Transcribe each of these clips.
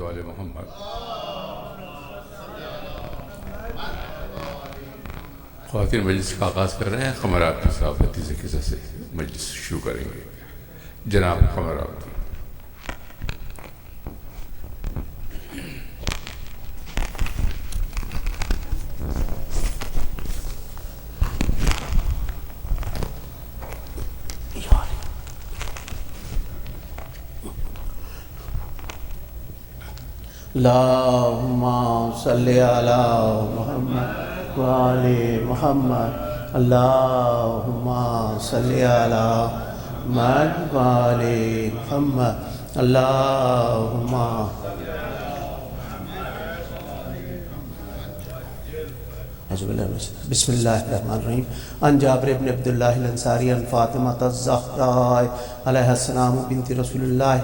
وآل محمد۔ خواتین مجلس کا آغاز کر رہے ہیں۔ قمر آبدی صاحب حدیث قصہ سے مجلس شروع کریں گے۔ جناب قمر آبدی۔ اللہم صلی علی محمد وآل محمد۔ اللہم صلی علی محمد وآل محمد۔ اللہم بسم اللہ الرحمن الرحیم۔ ان جابر بن عبداللہ الانصاری ان فاطمہ الزہراء علیہ السلام بنت رسول اللہ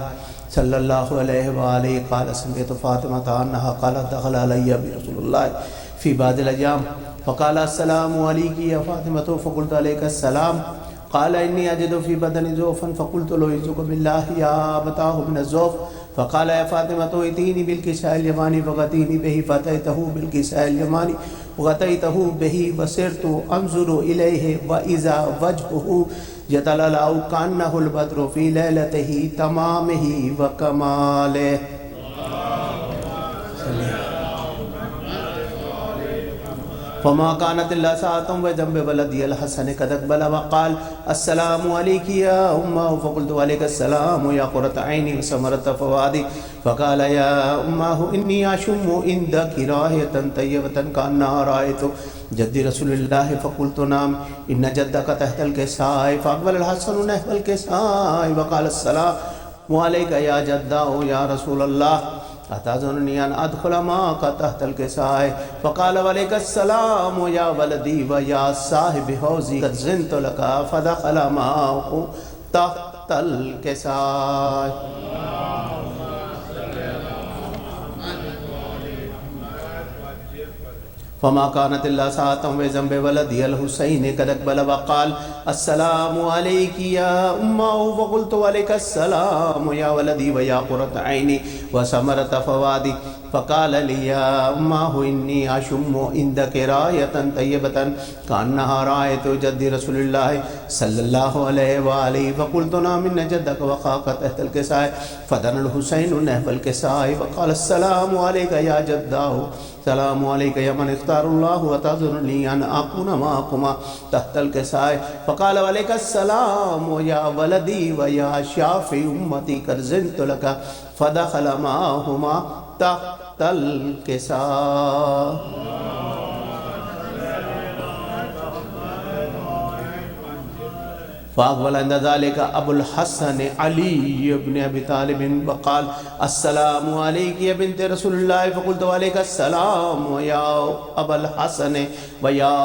صلی اللہ علیہ وآلہ قال سمعت فاطمة عنها قالت دخل علی برسول اللہ فی بعض الایام فقال السلام علیکی یا فاطمة فقلت علیک السلام قال انی اجد فی بدنی ضعفا فقلت له اعوذ باللہ یا ابتاه من الضعف فقال یا فاطمة ائتینی بالکساء الیمانی فغطینی بہ فاتیته بالکساء الیمانی وغطیته بہ وسرت انظر الیہ واذا وجهه یتلالع کانہ البدر فی لیلتہ تمامہ وکمالہ۔ فما كانت الا ساعة وجنب ولدي الحسن قد اقبل وقال السلام عليك يا امه فقلت عليك السلام يا قرة عيني وثمرة فؤادي فقال يا امه اني اشم عندك رائحة طيبة كأنها رائحة جد رسول الله فقلت نعم ان جدك تحت الكساء فاقبل الحسن نحو الكساء وقال السلام عليك يا جده يا رسول الله اتظنني ان ادخل معك تحت الكساء فقال وعليك السلام يا ولدي ويا صاحب حوزي قد زنت لك فدخل معه تحت الكساء۔ فما كانت الا ساعة وجنب ولدي الحسين قد اقبل وقال السلام عليك يا امه فقلت عليك السلام يا ولدي ويا قرة عيني وثمرة فؤادي فقال لي يا امه اني اشم عندك راية طيبة كأنها راية جد رسول الله صلى الله عليه وآله فقلت نعم ان جدك وخاك تحت الكساء فدنا الحسين نحو الكساء وقال السلام عليك يا جداه السلام عليك يا من اختار الله وتظنني ان اكون معكما تحت الكساء فقال عليك السلام يا ولدي ويا شافي امتي قد زنت لك فدخل معهما تحت الكساء۔ فاقبل عند ذلك ابو الحسن علي بن ابي طالب وقال السلام عليك يا بنت رسول الله فقلت عليك السلام يا ابا الحسن ويا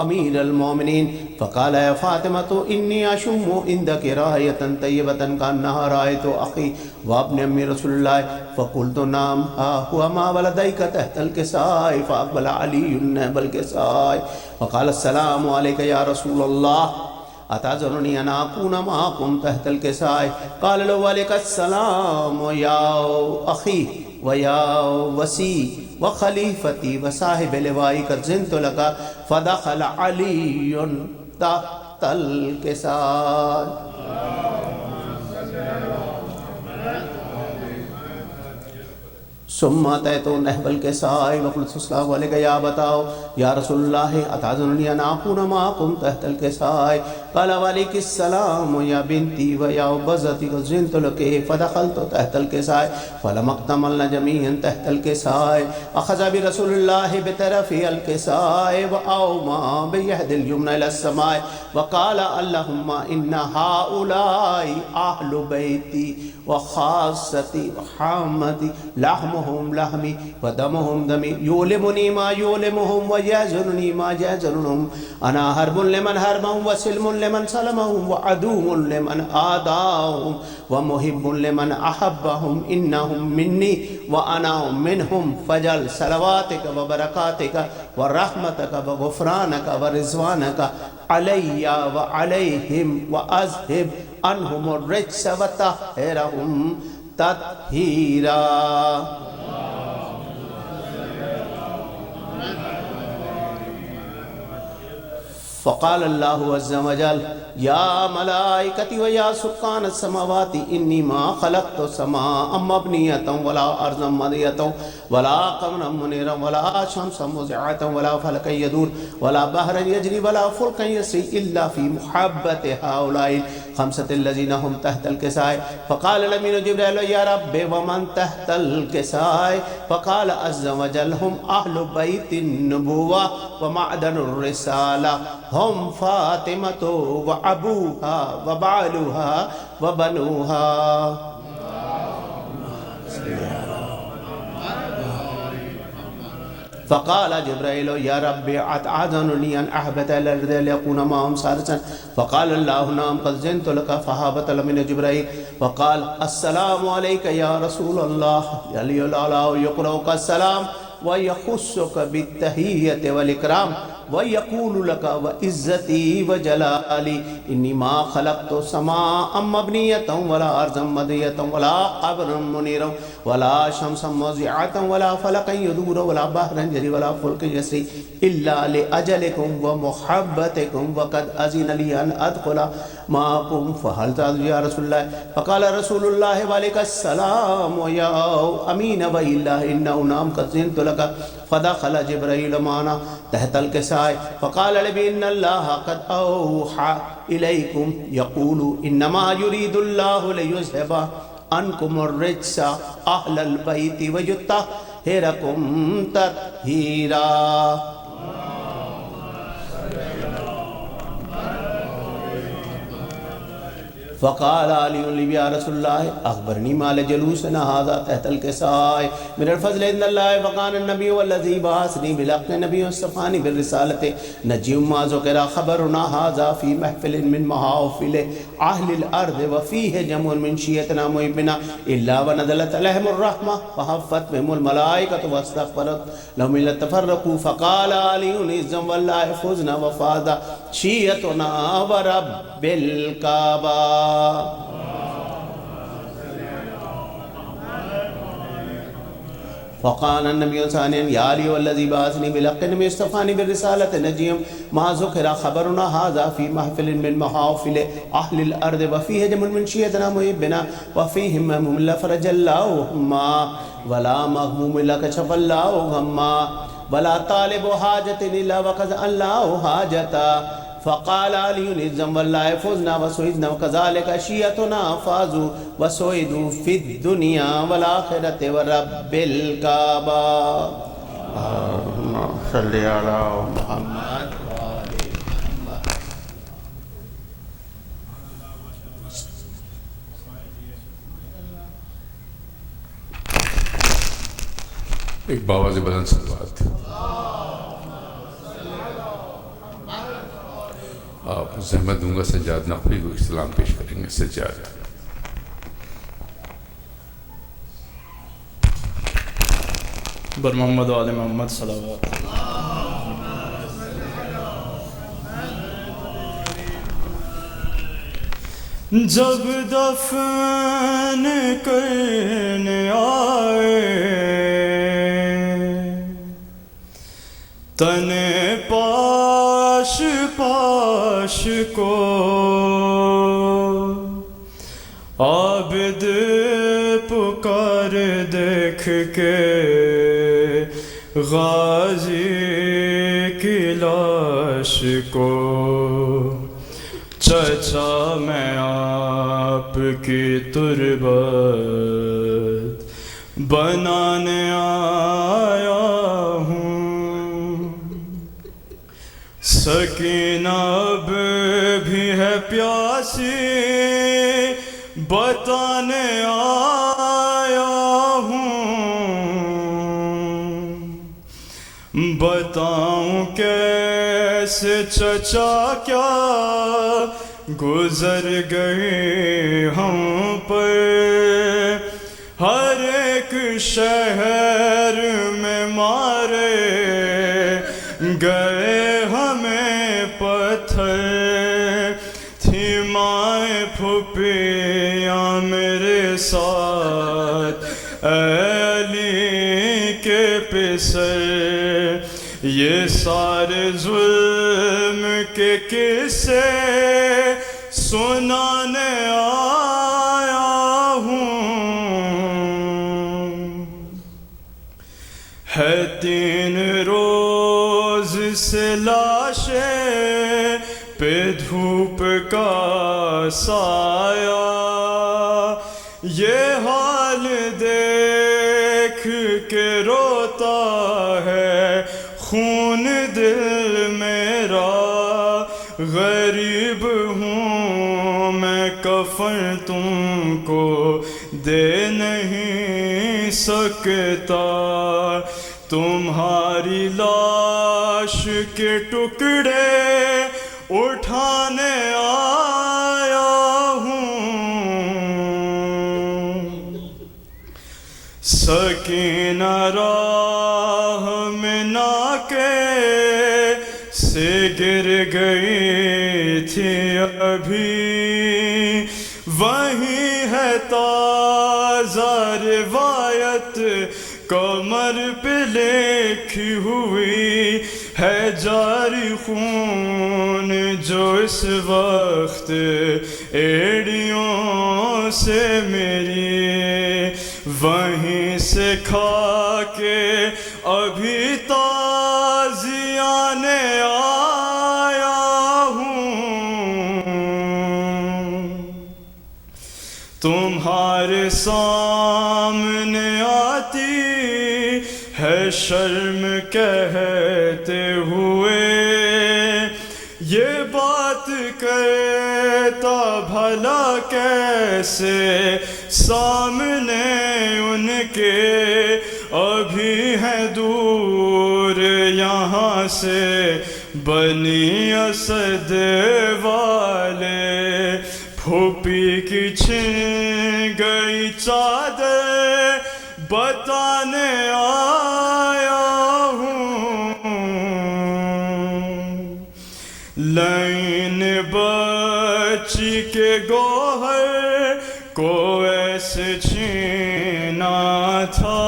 امير المؤمنين فقال يا فاطمة اني اشم عندك راية طيبة كأنها راية اخي وابن ام رسول الله فقلت نعم ها هو ما ولديك تحت الكساء فاقبل علي نحو الكساء وقال السلام عليك يا رسول الله اتظنني ان اكون معكم تحت الكساء قال له عليك السلام يا اخي ويا وسي وخليفتي وصاحب لوائي قد زنت لك فدخل علي تحت الكساء۔ ثم اتيت نحو الكساء وقلت السلام عليك يا ابتاه يا رسول الله اتظنني ان اكون معكم تحت الكساء قال وعليك السلام يا بنتي ويا بزتي قد زنت لك فدخلت تحت الكساء فلما اكتملنا جميعا تحت الكساء اخذ برسول الله بطرف الكساء واومى بيد اليمنى الى السماء وقال اللهم ان هؤلاء اهل بيتي وخاصتي وحامتي لحمهم لحمي ودمهم دمي يؤلمني ما يؤلمهم ويحزنني ما يحزنهم انا حرب لمن حربهم وسلم لمن سلمهم وعدو لمن عاداهم ومحب لمن احبهم انهم مني وانا منهم فجل صلواتك وبركاتك ورحمتك وغفرانك ورضوانك علي وعليهم واذهب عنهم الرجس وطهرهم تطهيرا۔ فقال الله عز وجل يا ملائكتي ويا سكان السماوات إني ما خلقت سماء مبنية ولا أرضا مضية ولا قمرا منيرا ولا شمسا مزعة ولا فلكا يدور ولا بحرا يجري ولا فلكا يسري إلا في محبة هؤلاء الخمسة الذين هم تحت الكساء. فقال الأمين جبريل يا رب ومن تحت الكساء؟ فقال عز وجل هم أهل بيت النبوة ومعدن الرسالة، هم فاطمة وأبوها وبعلها وبنوها. فقال جبرائيل يا ربي أتعاذنني أن أهبط إلى الأرض ليكون معهم سارسا؟ فقال الله نعم قد زنت لك. فهبط من جبرائيل وقال السلام عليك يا رسول الله. يلي الأعلى يقرأك السلام ويخصك بالتحية والإكرام ويقول لك وعزتي وجلالي إني ما خلقت سماء مبنية ولا أرضا مضية ولا قبرا منيرا ولا شمسا موزعة ولا فلكا يدور ولا بحرا يجري ولا فلك يسري إلا لأجلكم ومحبتكم وقد أذن لي أن أدخل معكم. فهل تعذر يا رسول الله؟ فقال رسول الله وعليك السلام ويا أمين وإلا إنه نام قد زنت لك. فدخل جبرائيل معنا تحت الكساء فقال لي إن الله قد أوحى إليكم يقول إنما يريد الله ليذهب عنكم الرجس أهل البيت ويطهركم تطهيرا. فقال علي لي يا رسول الله أخبرني ما لجلوسنا هذا تحت الكساء من الفضل عند الله. فقال النبي والذي بعثني بالحق نبي واصطفاني بالرسالة نجي ما ذكر خبرنا هذا في محفل من محافل أهل الأرض وفيه جمع من شيعتنا محبنا إلا ونزلت عليهم الرحمة وحفت بهم الملائكة واستغفرت لهم إلا تفرقوا. فقال علي إذن والله فزنا وفاز شيعتنا ورب الكعبة. فقال النبي ثانيا يا علي والذي بعثني بالحق نبي اصطفاني بالرسالة نجيم ما ذكر خبرنا هذا في محفل من محافل أهل الأرض وفيه جمع من شيعتنا محبنا وفيهم مهموم إلا فرج الله هما ولا مغموم إلا كشف الله غما ولا طالب حاجة إلا وقضى الله حاجتا. فقال علي إذن والله فزنا وسعدنا وكذلك شيعتنا فازوا وسعدوا في الدنيا والآخرة ورب الكعبة. اللهم صل على محمد. ایک بابا سے بلند صلوات. آپ زحمت دوں گا سجاد نقوی کو اسلام پیش کریں گے. سجاد بر محمد و آل محمد صلوات. جب دفن کرنے آئے تن پاش پاش کو عابد پکار دیکھ کے غازی کی لاش کو. چچا میں آپ کی تربت بنانے آیا ہوں. سکینہ اب بھی ہے پیاسی بتانے آیا ہوں. بتاؤں کیسے چچا کیا گزر گئے ہم پر. ہر ایک شہر میں مارے گئے ہمیں پتھر. تھی مائیں پھوپھیاں میرے ساتھ اے علی کے پسر. یہ سارے ظلم کے قصے سنانے آیا ہوں. ہے 3 روز سے لاشیں پہ دھوپ کا سایہ، یہ حال دیکھ کے روتا ہے خون دل میرا. غریب ہوں میں کفن تم کو دے نہیں سکتا، تمہاری لاش کے ٹکڑے اٹھانے آیا ہوں. سکینہ راہ میں ناکے سے گر گئی تھی ابھی، وہیں ہے تازہ روایت کمر پہ لکھی ہوئی ہے، جاری خون جو اس وقت ایڑیوں سے میری، وہیں سے کھا کے ابھی تازیانے آیا ہوں. تمہارے سامنے آتی ہے شرم کہتے ہوئے، یہ بات کہتا بھلا کیسے سامنے ان کے، ابھی ہے دور یہاں سے بنی اسد والے. پھوپھی کی چھن گئی چادر بتانے آیا ہوں. لائن بچی کے گوہر کو ایسے چھینا تھا،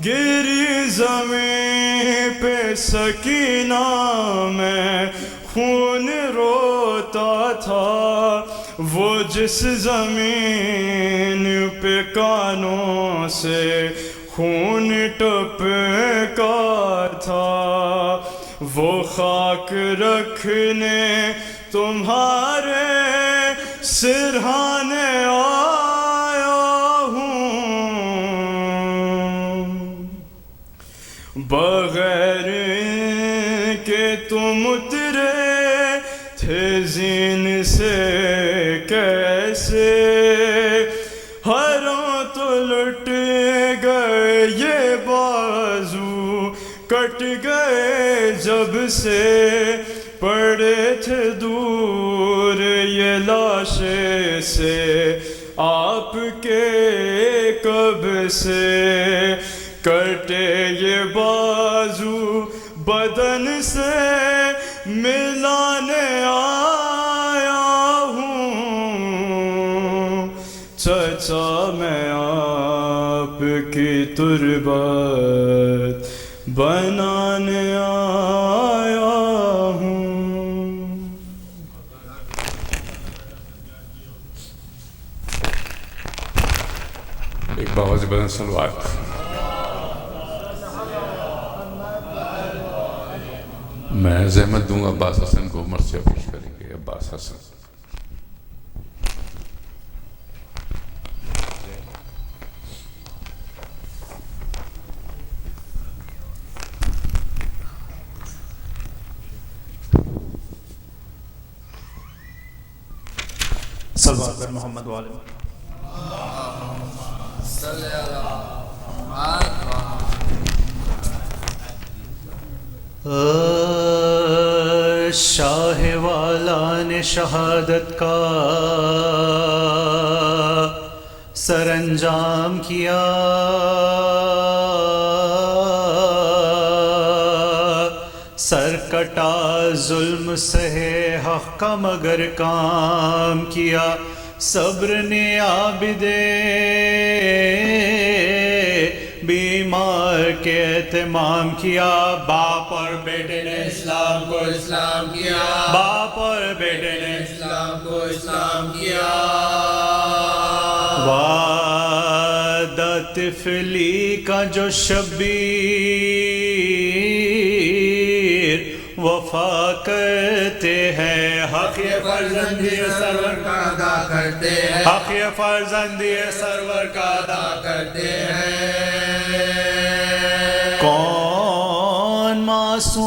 گری زمین پہ سکینہ میں خون روتا تھا، وہ جس زمین پہ کانوں سے خون ٹپکا تھا، وہ خاک رکھنے تمہارے سرہانے آیا ہوں. بغیر کہ تم اترے تھے زین سے کیسے، ہروں تو لٹ گئے یہ بازو کٹ گئے جب سے، پڑے تھے دور یہ لاشیں سے آپ کے کب سے، کٹے یہ بازو بدن سے ملانے آیا ہوں. چچا میں آپ کی تربت بنانے آیا ہوں. ایک باواز بلند سلوات. میں زحمت دوں گا عباس حسن کو، عمر سے پیش کریں گے. عباس حسن. صلوات پر محمد والے محمد. شاہ والا نے شہادت کا سر انجام کیا، سر کٹا ظلم سہے حق کا مگر کام کیا، صبر نے عابدے بیمار کے اہتمام کیا، باپ اور بیٹے نے اسلام کو اسلام کیا، باپ اور بیٹے نے اسلام کو اسلام کیا۔ وعدہ طفلی کا جو شبیر وفا کرتے ہیں، حق یہ فرزندی سرور کا ادا کرتے ہیں، حق یہ فرزندی سرور کا ادا کرتے ہیں۔ کون معصوم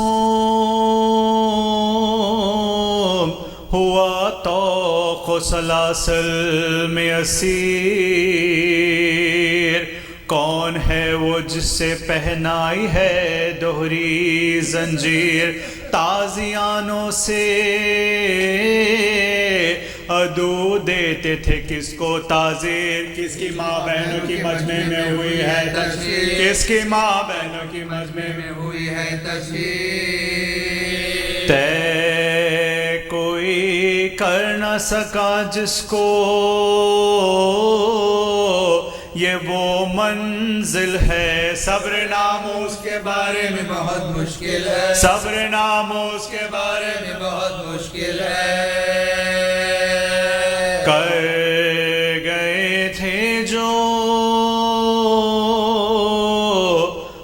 ہوا طوق و سلاسل میں اسیر، کون ہے وہ جس سے پہنائی ہے دوہری زنجیر، تازیانوں سے عدو دیتے تھے کس کو تعزیر، کس کی ماں بہنوں کی مجمع میں ہوئی ہے تشہیر، کس کی ماں بہنوں کی مجمع میں ہوئی ہے تشہیر۔ طے کوئی کر نہ سکا جس کو یہ وہ منزل ہے، صبر ناموس کے بارے میں بہت مشکل ہے، صبر ناموس کے بارے میں بہت مشکل ہے۔ کر گئے تھے جو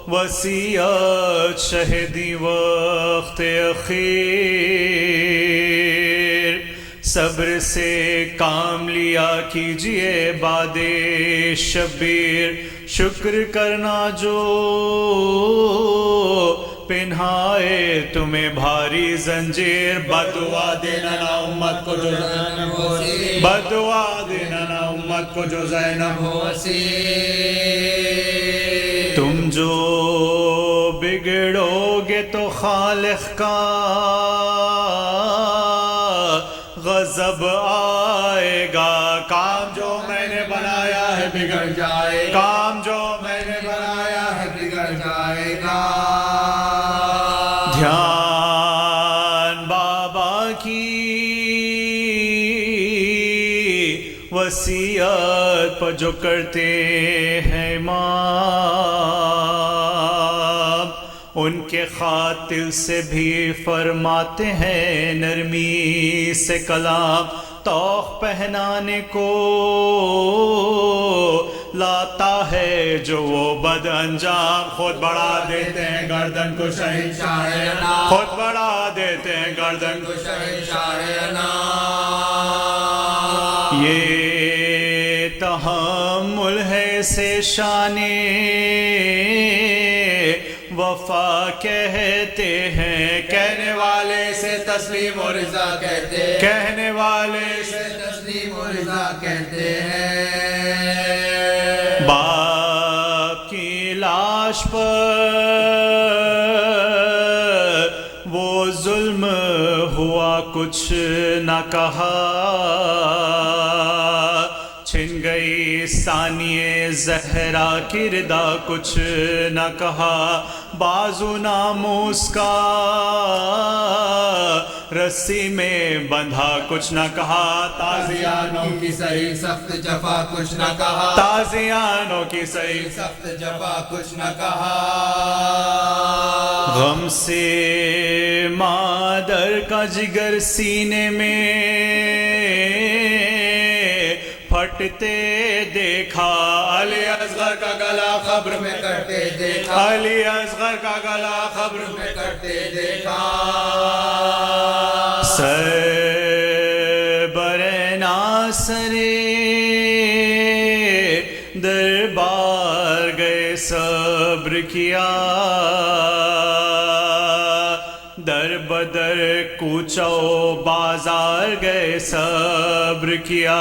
وصیت شہیدی وقت اخیر، صبر سے کام لیا کیجئے باد شبیر، شکر کرنا جو پہنائے تمہیں بھاری زنجیر، بدعا دینا نا امت کو جو زینب ہو اسیر، بدعا دینا نا امت کو جو زینب ہو اسیر۔ تم جو بگڑو گے تو خالق کا غضب آئے گا، کام جو میں نے بنایا ہے بگڑ جائے، کام جو میں نے بنایا ہے بگڑ جائے گا۔ دھیان بابا کی وصیت پر جو کرتے ہیں امام، ان کے قاتل سے بھی فرماتے ہیں نرمی سے کلام، توق پہنانے کو لاتا ہے جو وہ بد انجام، خود بڑھا دیتے ہیں گردن کو شہنشاہ انام، خود بڑھا دیتے ہیں گردن کو شہنشاہ انام۔ یہ تحمل ہے سے شانے وفا کہتے ہیں، کہنے والے سے تسلیم و رضا کہتے ہیں، کہنے والے سے تسلیم و رضا کہتے ہیں۔ باپ کی لاش پر وہ ظلم ہوا کچھ نہ کہا، چھن گئی ثانیہ زہرا کی ردا کچھ نہ کہا، بازو ناموس کا رسی میں بندھا کچھ نہ کہا، تازیانوں کی صحیح سخت جفا کچھ نہ کہا، تازیانوں کی صحیح سخت جفا کچھ نہ کہا۔ غم سے مادر کا جگر سینے میں پھٹتے دیکھا، علی اصغر کا گلا قبر میں کٹتے دیکھا، علی اصغر کا گلا قبر میں کٹتے دیکھا۔ سر برناسرے دربار گئے صبر کیا، در بدر کوچہ و بازار گئے صبر کیا،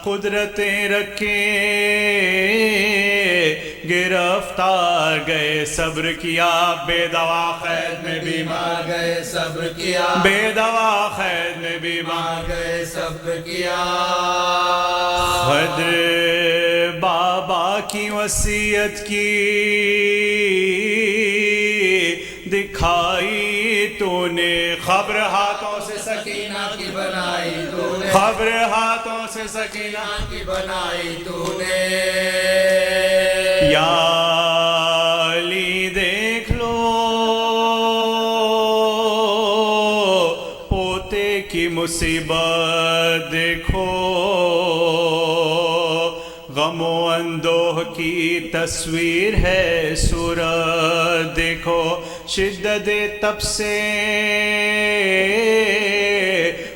قدرتیں رکھے گرفتار گئے صبر کیا، بے دوا قید میں بیمار گئے صبر کیا، بے دوا قید میں بیمار گئے صبر کیا۔ خضر بابا کی وصیت کی دکھائی تو نے خبر ہاتھوں سے سکینہ کی بنائی تو نے خبر ہاتھوں سے سکینہ کی بنائی تو نے یا علی دیکھ لو پوتے کی مصیبت دیکھو غم و اندوہ کی تصویر ہے صورت دیکھو شدت تب سے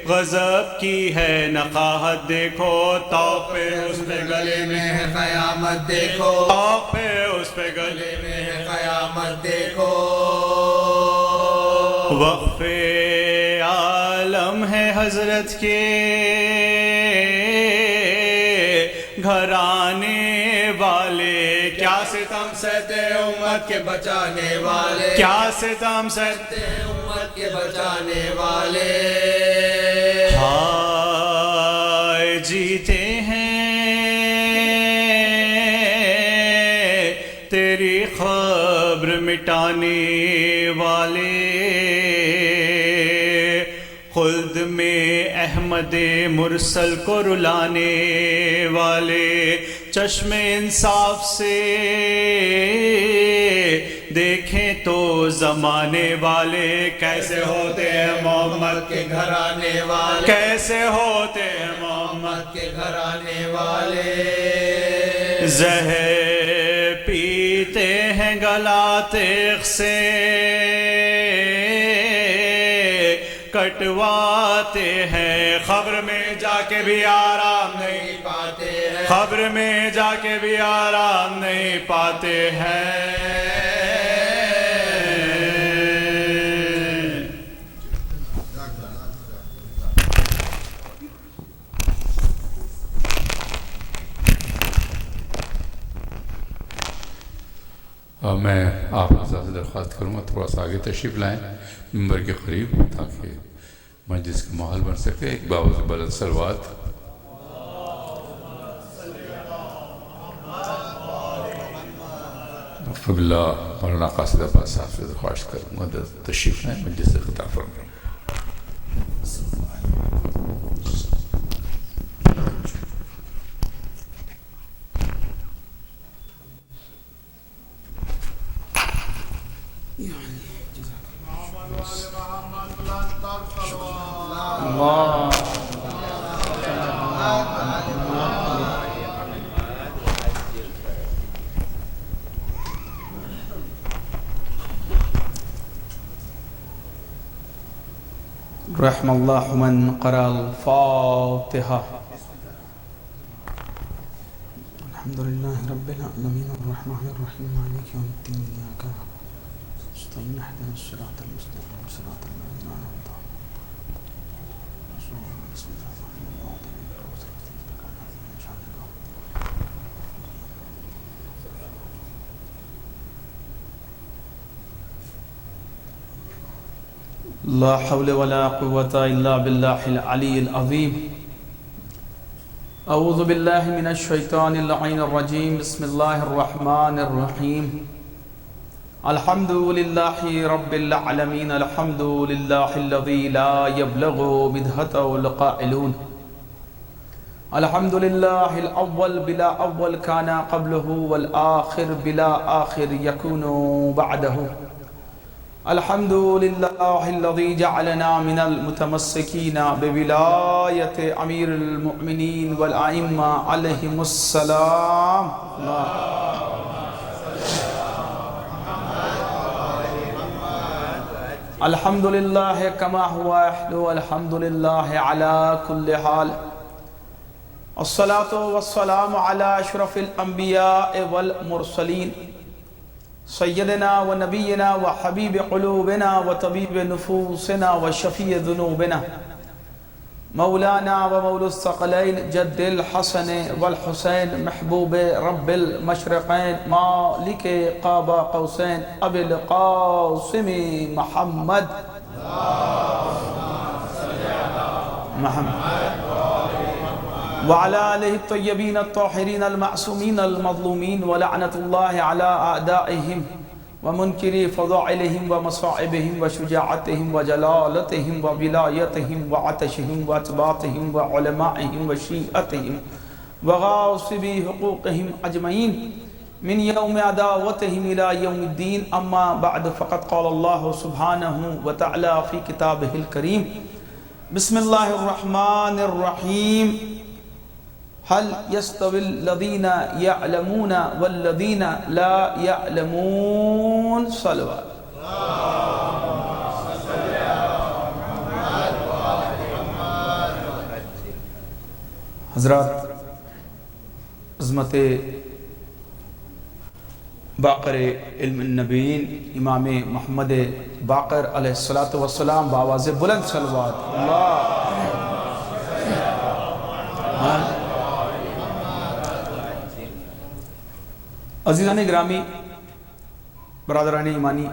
غضب کی ہے نقاہت دیکھو طوق پہ اس پہ گلے میں ہے قیامت دیکھو طوق پہ اس پہ گلے میں ہے قیامت دیکھو وقف عالم ہے حضرت کے گھرانے والے کیا ستم سہتے امت کے بچانے والے کیا ستم سہتے امت کے بچانے والے ہائے جیتے ہیں تیری خبر مٹانے والے خلد میں احمد مرسل کو رلانے والے چشم انصاف سے دیکھیں تو زمانے والے کیسے ہوتے ہیں محمد کے گھرانے والے کیسے ہوتے ہیں محمد کے گھرانے والے زہر پیتے ہیں گلا تیغ سے کٹواتے ہیں خبر میں جا کے بھی آرام نہیں پاتے ہیں خبر میں جا کے بھی آرام نہیں پاتے ہیں میں آپ حضرات سے درخواست کروں گا تھوڑا سا آگے تشریف لائیں ممبر کے قریب تاکہ مجلس کا ماحول بن سکے ایک باوز بلند صلوات باللہ مولانا قاصد عباس صاحب سے درخواست کروں گا تشریف لائیں مجلس سے خطاب فرمائیں رحم اللہ من قرأ الفاتحہ الحمدللہ رب العالمین الرحمن الرحیم مالک یوم الدین ایاک نعبد و نستعین اهدنا الصراط المستقیم صراط الذین انعمت علیہم بسم اللہ الرحمن الرحیم لا حول ولا قوة إلا بالله العلي العظيم أعوذ بالله من الشيطان اللعين الرجيم بسم الله الرحمن الرحيم الحمد لله رب العالمين الحمد لله الذي لا يبلغ بدهته القائلون الحمد لله الأول بلا أول كان قبله والآخر بلا آخر يكون بعده الحمد لله الذي جعلنا من المتمسكين بولاية أمير المؤمنين والأئمة عليهم السلام الحمد لله كما هو يحلو الحمد لله على كل حال الصلاة والسلام على أشرف الأنبياء والمرسلين سیدنا و نبینا و حبیب قلوبنا و طبیب نفوسنا و شفیع ذنوبنا مولانا و مولا الثقلین جد الحسن والحسین محبوب رب المشرقین مالک قاب قوسین ابی القاسم محمد وعلى آله الطيبين الطاهرين المعصومين المظلومين ولعنة الله على أعدائهم ومنکری فضائلہم ومصائبہم وشجاعتہم وجلالتہم وولایتہم وعطشہم واثباتہم وعلمائہم وشیعتہم وغاصبی حقوقہم اجمعین من یوم عداوتہم الى یوم الدین اما بعد فقد قال اللہ سبحانہ وتعالی فی کتابہ الکریم بسم اللہ الرحمن الرحیم هل يستوي الذين يعلمون والذين لا يعلمون صلوات حضرات، عظمت باقر علم النبیین امام محمد باقر علیہ السلام بآواز بلند صلوات اللہ عزیزان گرامی، برادران ایمانی،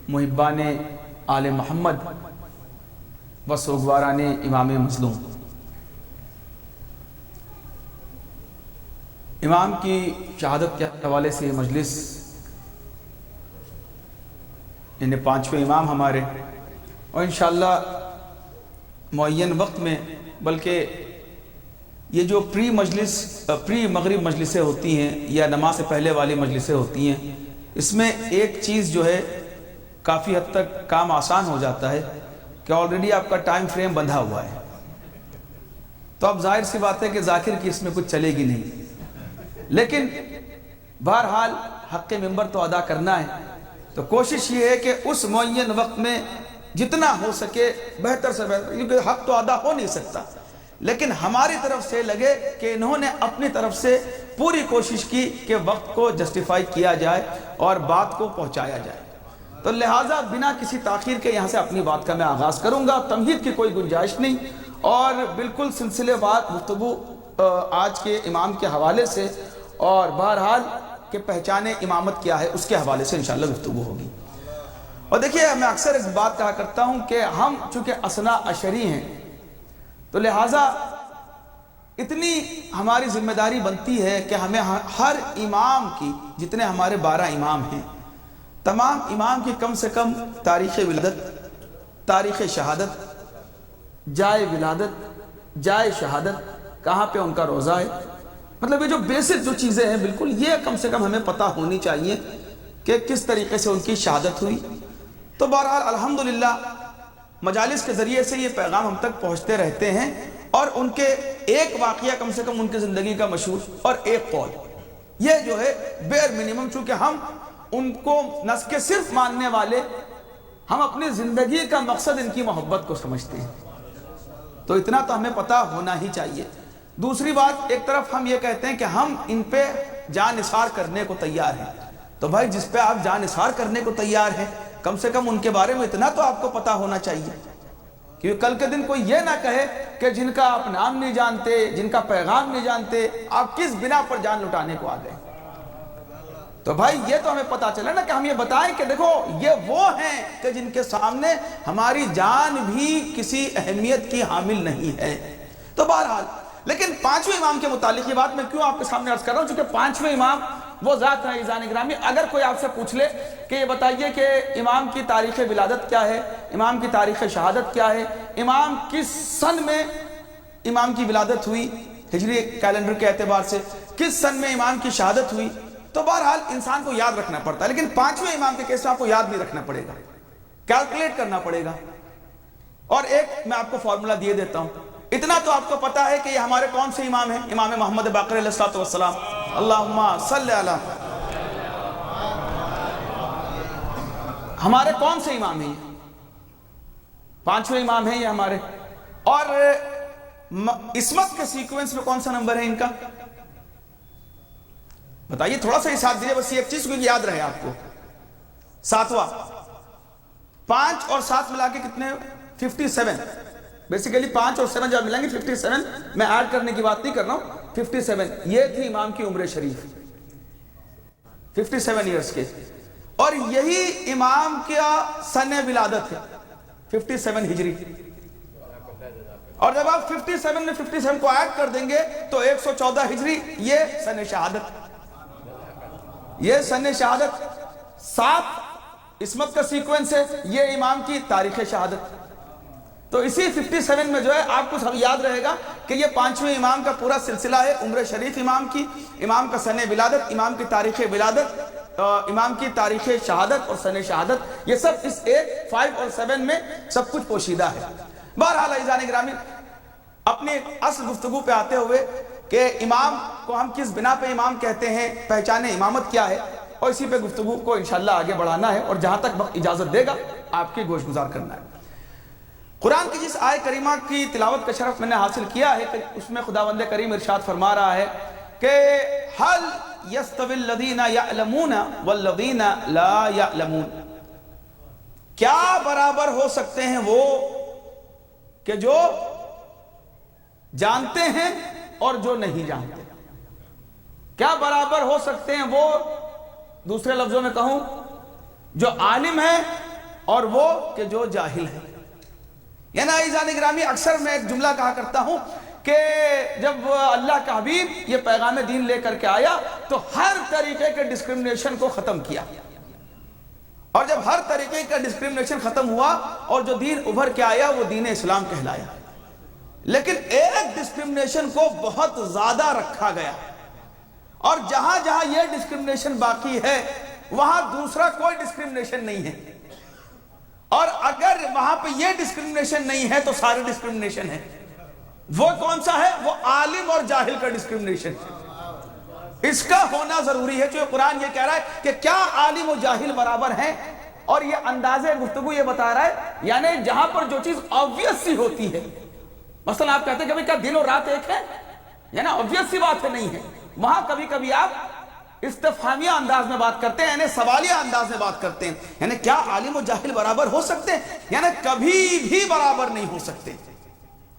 محبان آل محمد و سوگواران امام مظلوم، امام کی شہادت کے حوالے سے مجلس، انہیں پانچویں امام ہمارے، اور انشاءاللہ معین وقت میں، بلکہ یہ جو پری مغرب مجلسیں ہوتی ہیں یا نماز سے پہلے والی مجلسیں ہوتی ہیں، اس میں ایک چیز جو ہے کافی حد تک کام آسان ہو جاتا ہے کہ آلریڈی آپ کا ٹائم فریم بندھا ہوا ہے، تو اب ظاہر سی بات ہے کہ ذاکر کی اس میں کچھ چلے گی نہیں، لیکن بہرحال حق ممبر تو ادا کرنا ہے، تو کوشش یہ ہے کہ اس معین وقت میں جتنا ہو سکے بہتر سے بہتر، کیونکہ حق تو ادا ہو نہیں سکتا، لیکن ہماری طرف سے لگے کہ انہوں نے اپنی طرف سے پوری کوشش کی کہ وقت کو جسٹیفائی کیا جائے اور بات کو پہنچایا جائے، تو لہٰذا بنا کسی تاخیر کے یہاں سے اپنی بات کا میں آغاز کروں گا، تمہید کی کوئی گنجائش نہیں، اور بالکل سلسلے وار گفتگو آج کے امام کے حوالے سے اور بہرحال کہ پہچان امامت کیا ہے اس کے حوالے سے انشاءاللہ گفتگو ہوگی۔ اور دیکھیے، میں اکثر ایک بات کہا کرتا ہوں کہ ہم چونکہ اثنا عشری ہیں، تو لہٰذا اتنی ہماری ذمہ داری بنتی ہے کہ ہمیں ہر امام کی، جتنے ہمارے 12 امام ہیں، تمام امام کی کم سے کم تاریخ ولادت، تاریخ شہادت، جائے ولادت، جائے شہادت، کہاں پہ ان کا روزہ ہے، مطلب یہ جو بیسک جو چیزیں ہیں بالکل یہ کم سے کم ہمیں پتہ ہونی چاہیے کہ کس طریقے سے ان کی شہادت ہوئی۔ تو بہرحال الحمدللہ مجالس کے ذریعے سے یہ پیغام ہم تک پہنچتے رہتے ہیں، اور ان کے ایک واقعہ کم سے کم ان کی زندگی کا مشہور اور ایک قول، یہ جو ہے بیر منیمم، چونکہ ہم ان کو نہ کہ صرف ماننے والے، ہم اپنی زندگی کا مقصد ان کی محبت کو سمجھتے ہیں، تو اتنا تو ہمیں پتہ ہونا ہی چاہیے۔ دوسری بات، ایک طرف ہم یہ کہتے ہیں کہ ہم ان پہ جان نثار کرنے کو تیار ہیں، تو بھائی جس پہ آپ جان نثار کرنے کو تیار ہیں، کم سے کم ان کے بارے میں اتنا تو آپ کو پتہ ہونا چاہیے، کیونکہ کل کے دن کوئی یہ نہ کہے کہ جن کا آپ نام نہیں جانتے، جن کا پیغام نہیں جانتے، آپ کس بنا پر جان لٹانے کو آ گئے۔ تو بھائی یہ تو ہمیں پتہ چلا نا کہ ہم یہ بتائیں کہ دیکھو یہ وہ ہیں کہ جن کے سامنے ہماری جان بھی کسی اہمیت کی حامل نہیں ہے۔ تو بہرحال، لیکن پانچویں امام کے متعلق یہ بات میں کیوں آپ کے سامنے عرض کر رہا ہوں، چونکہ پانچویں امام وہ ذات ہے عزیزان گرامی۔ اگر کوئی آپ سے پوچھ لے کہ یہ بتائیے کہ امام کی تاریخ ولادت کیا ہے، امام کی تاریخ شہادت کیا ہے، امام کس سن میں امام کی ولادت ہوئی ہجری کیلنڈر کے اعتبار سے، کس سن میں امام کی شہادت ہوئی، تو بہرحال انسان کو یاد رکھنا پڑتا ہے، لیکن پانچویں امام کے کیس میں آپ کو یاد نہیں رکھنا پڑے گا، کیلکولیٹ کرنا پڑے گا۔ اور ایک میں آپ کو فارمولا دیے دیتا ہوں، اتنا تو آپ کو پتا ہے کہ یہ ہمارے کون سے امام ہیں، امام محمد باقر علیہ السلام، اللہم صلی علی، ہمارے کون سے امام ہیں؟ پانچویں امام ہیں یہ ہمارے، اور عصمت کے سیکوینس میں کون سا نمبر ہے ان کا؟ بتائیے، تھوڑا سا ہی ساتھ دیجیے، بس یہ ایک چیز کو یاد رہے آپ کو، 7واں، 5 اور 7 ملا کے کتنے؟ 57۔ بیسیکلی 5 اور 7 جب ملیں گے 57، میں ایڈ کرنے کی بات نہیں کر رہا ہوں، 57 یہ تھی امام کی عمر شریف، 57 ایئرز کے، اور یہی امام کا سن ولادت ہے 57 ہجری، اور جب آپ 57 میں 57 کو ایڈ کر دیں گے تو 114 ہجری، یہ سن شہادت، یہ سن شہادت۔ 7 عصمت کا سیکوینس ہے، یہ امام کی تاریخ شہادت. تو اسی 57 میں جو ہے آپ کو سب یاد رہے گا کہ یہ 5ویں امام کا پورا سلسلہ ہے. عمر شریف امام کی، امام کا سن ولادت، امام کی تاریخ ولادت، امام کی تاریخ شہادت اور سن شہادت، یہ سب اس 5 اور 7 میں سب کچھ پوشیدہ ہے. بہرحال عزیزان گرامی، اپنی اصل گفتگو پہ آتے ہوئے کہ امام کو ہم کس بنا پہ امام کہتے ہیں، پہچان امامت کیا ہے، اور اسی پہ گفتگو کو انشاءاللہ آگے بڑھانا ہے، اور جہاں تک وقت اجازت دے گا آپ کی گوش گزار کرنا ہے. قرآن کی جس آیت کریمہ کی تلاوت کا شرف میں نے حاصل کیا ہے کہ اس میں خداوند کریم ارشاد فرما رہا ہے کہ هل يستوي الذين يعلمون والذين لا يعلمون، کیا برابر ہو سکتے ہیں وہ کہ جو جانتے ہیں اور جو نہیں جانتے؟ کیا برابر ہو سکتے ہیں وہ، دوسرے لفظوں میں کہوں، جو عالم ہے اور وہ کہ جو جاہل ہے؟ یعنی عزیزان گرامی، اکثر میں ایک جملہ کہا کرتا ہوں کہ جب اللہ کا حبیب یہ پیغام دین لے کر کے آیا تو ہر طریقے کے ڈسکرمنیشن کو ختم کیا، اور جب ہر طریقے کا ڈسکرمنیشن ختم ہوا اور جو دین ابھر کے آیا وہ دین اسلام کہلایا. لیکن ایک ڈسکرمنیشن کو بہت زیادہ رکھا گیا، اور جہاں جہاں یہ ڈسکرمنیشن باقی ہے وہاں دوسرا کوئی ڈسکرمنیشن نہیں ہے، اور اگر وہاں پہ یہ ڈسکرمنیشن نہیں ہے تو سارے ڈسکرمنیشن ہے. وہ کون سا ہے؟ وہ عالم اور جاہل کا ڈسکرمنیشن. اس کا ہونا ضروری ہے، چونکہ قرآن یہ کہہ رہا ہے کہ کیا عالم و جاہل برابر ہیں، اور یہ انداز گفتگو یہ بتا رہا ہے، یعنی جہاں پر جو چیز obvious سی ہوتی ہے، مثلا آپ کہتے ہیں کہ کیا دن اور رات ایک ہے، یعنی obvious سی بات ہے، نہیں ہے، وہاں کبھی کبھی آپ استفہامیہ انداز میں بات کرتے ہیں، یعنی سوالیہ انداز میں بات کرتے ہیں. یعنی کیا عالم و جاہل برابر ہو سکتے ہیں؟ یعنی کبھی بھی برابر نہیں ہو سکتے.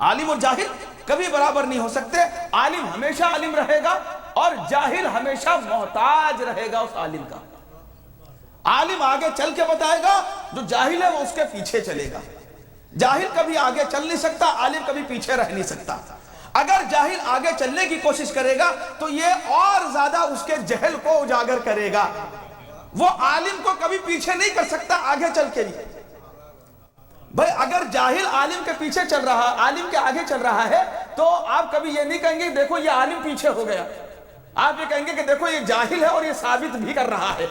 عالم و جاہل کبھی برابر نہیں ہو سکتے. عالم ہمیشہ عالم رہے گا اور جاہل ہمیشہ محتاج رہے گا اس عالم کا. عالم آگے چل کے بتائے گا، جو جاہل ہے وہ اس کے پیچھے چلے گا. جاہل کبھی آگے چل نہیں سکتا، عالم کبھی پیچھے رہ نہیں سکتا. اگر جاہل آگے چلنے کی کوشش کرے گا تو یہ اور زیادہ اس کے جہل کو اجاگر کرے گا. وہ عالم کو کبھی پیچھے نہیں کر سکتا آگے چل کے بھی. بھائی اگر جاہل عالم کے پیچھے چل رہا، عالم کے آگے چل رہا ہے، تو آپ کبھی یہ نہیں کہیں گے دیکھو یہ عالم پیچھے ہو گیا. آپ یہ کہیں گے کہ دیکھو یہ جاہل ہے اور یہ ثابت بھی کر رہا ہے.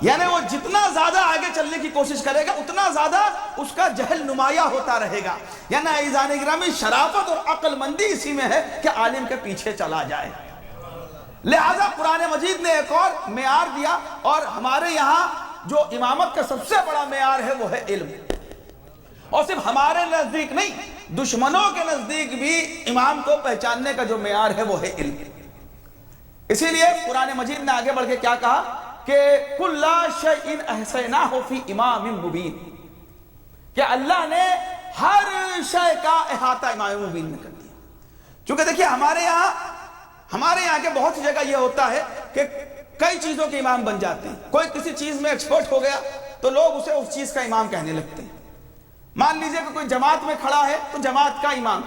یعنی وہ جتنا زیادہ آگے چلنے کی کوشش کرے گا اتنا زیادہ اس کا جہل نمایاں ہوتا رہے گا. یعنی عزیزان گرامی، شرافت اور عقل مندی اسی میں ہے کہ عالم کے پیچھے چلا جائے. لہذا قرآن مجید نے ایک اور معیار دیا، اور ہمارے یہاں جو امامت کا سب سے بڑا معیار ہے وہ ہے علم. اور صرف ہمارے نزدیک نہیں، دشمنوں کے نزدیک بھی امام کو پہچاننے کا جو معیار ہے وہ ہے علم. اسی لیے قرآن مجید نے آگے بڑھ کے کیا کہا کہ کُلَّ شَيْءٍ أَحْصَيْنَاهُ فِي إِمَامٍ مُبِينٍ، کہ اللہ نے ہر شے کا احاطہ امام مبین میں کر دیا. چونکہ دیکھیے ہمارے یہاں کے بہت سی جگہ یہ ہوتا ہے کہ کئی چیزوں کے امام بن جاتے ہیں. کوئی کسی چیز میں ایکسپرٹ ہو گیا تو لوگ اسے اس چیز کا امام کہنے لگتے ہیں. مان لیجئے کہ کوئی جماعت میں کھڑا ہے تو جماعت کا امام،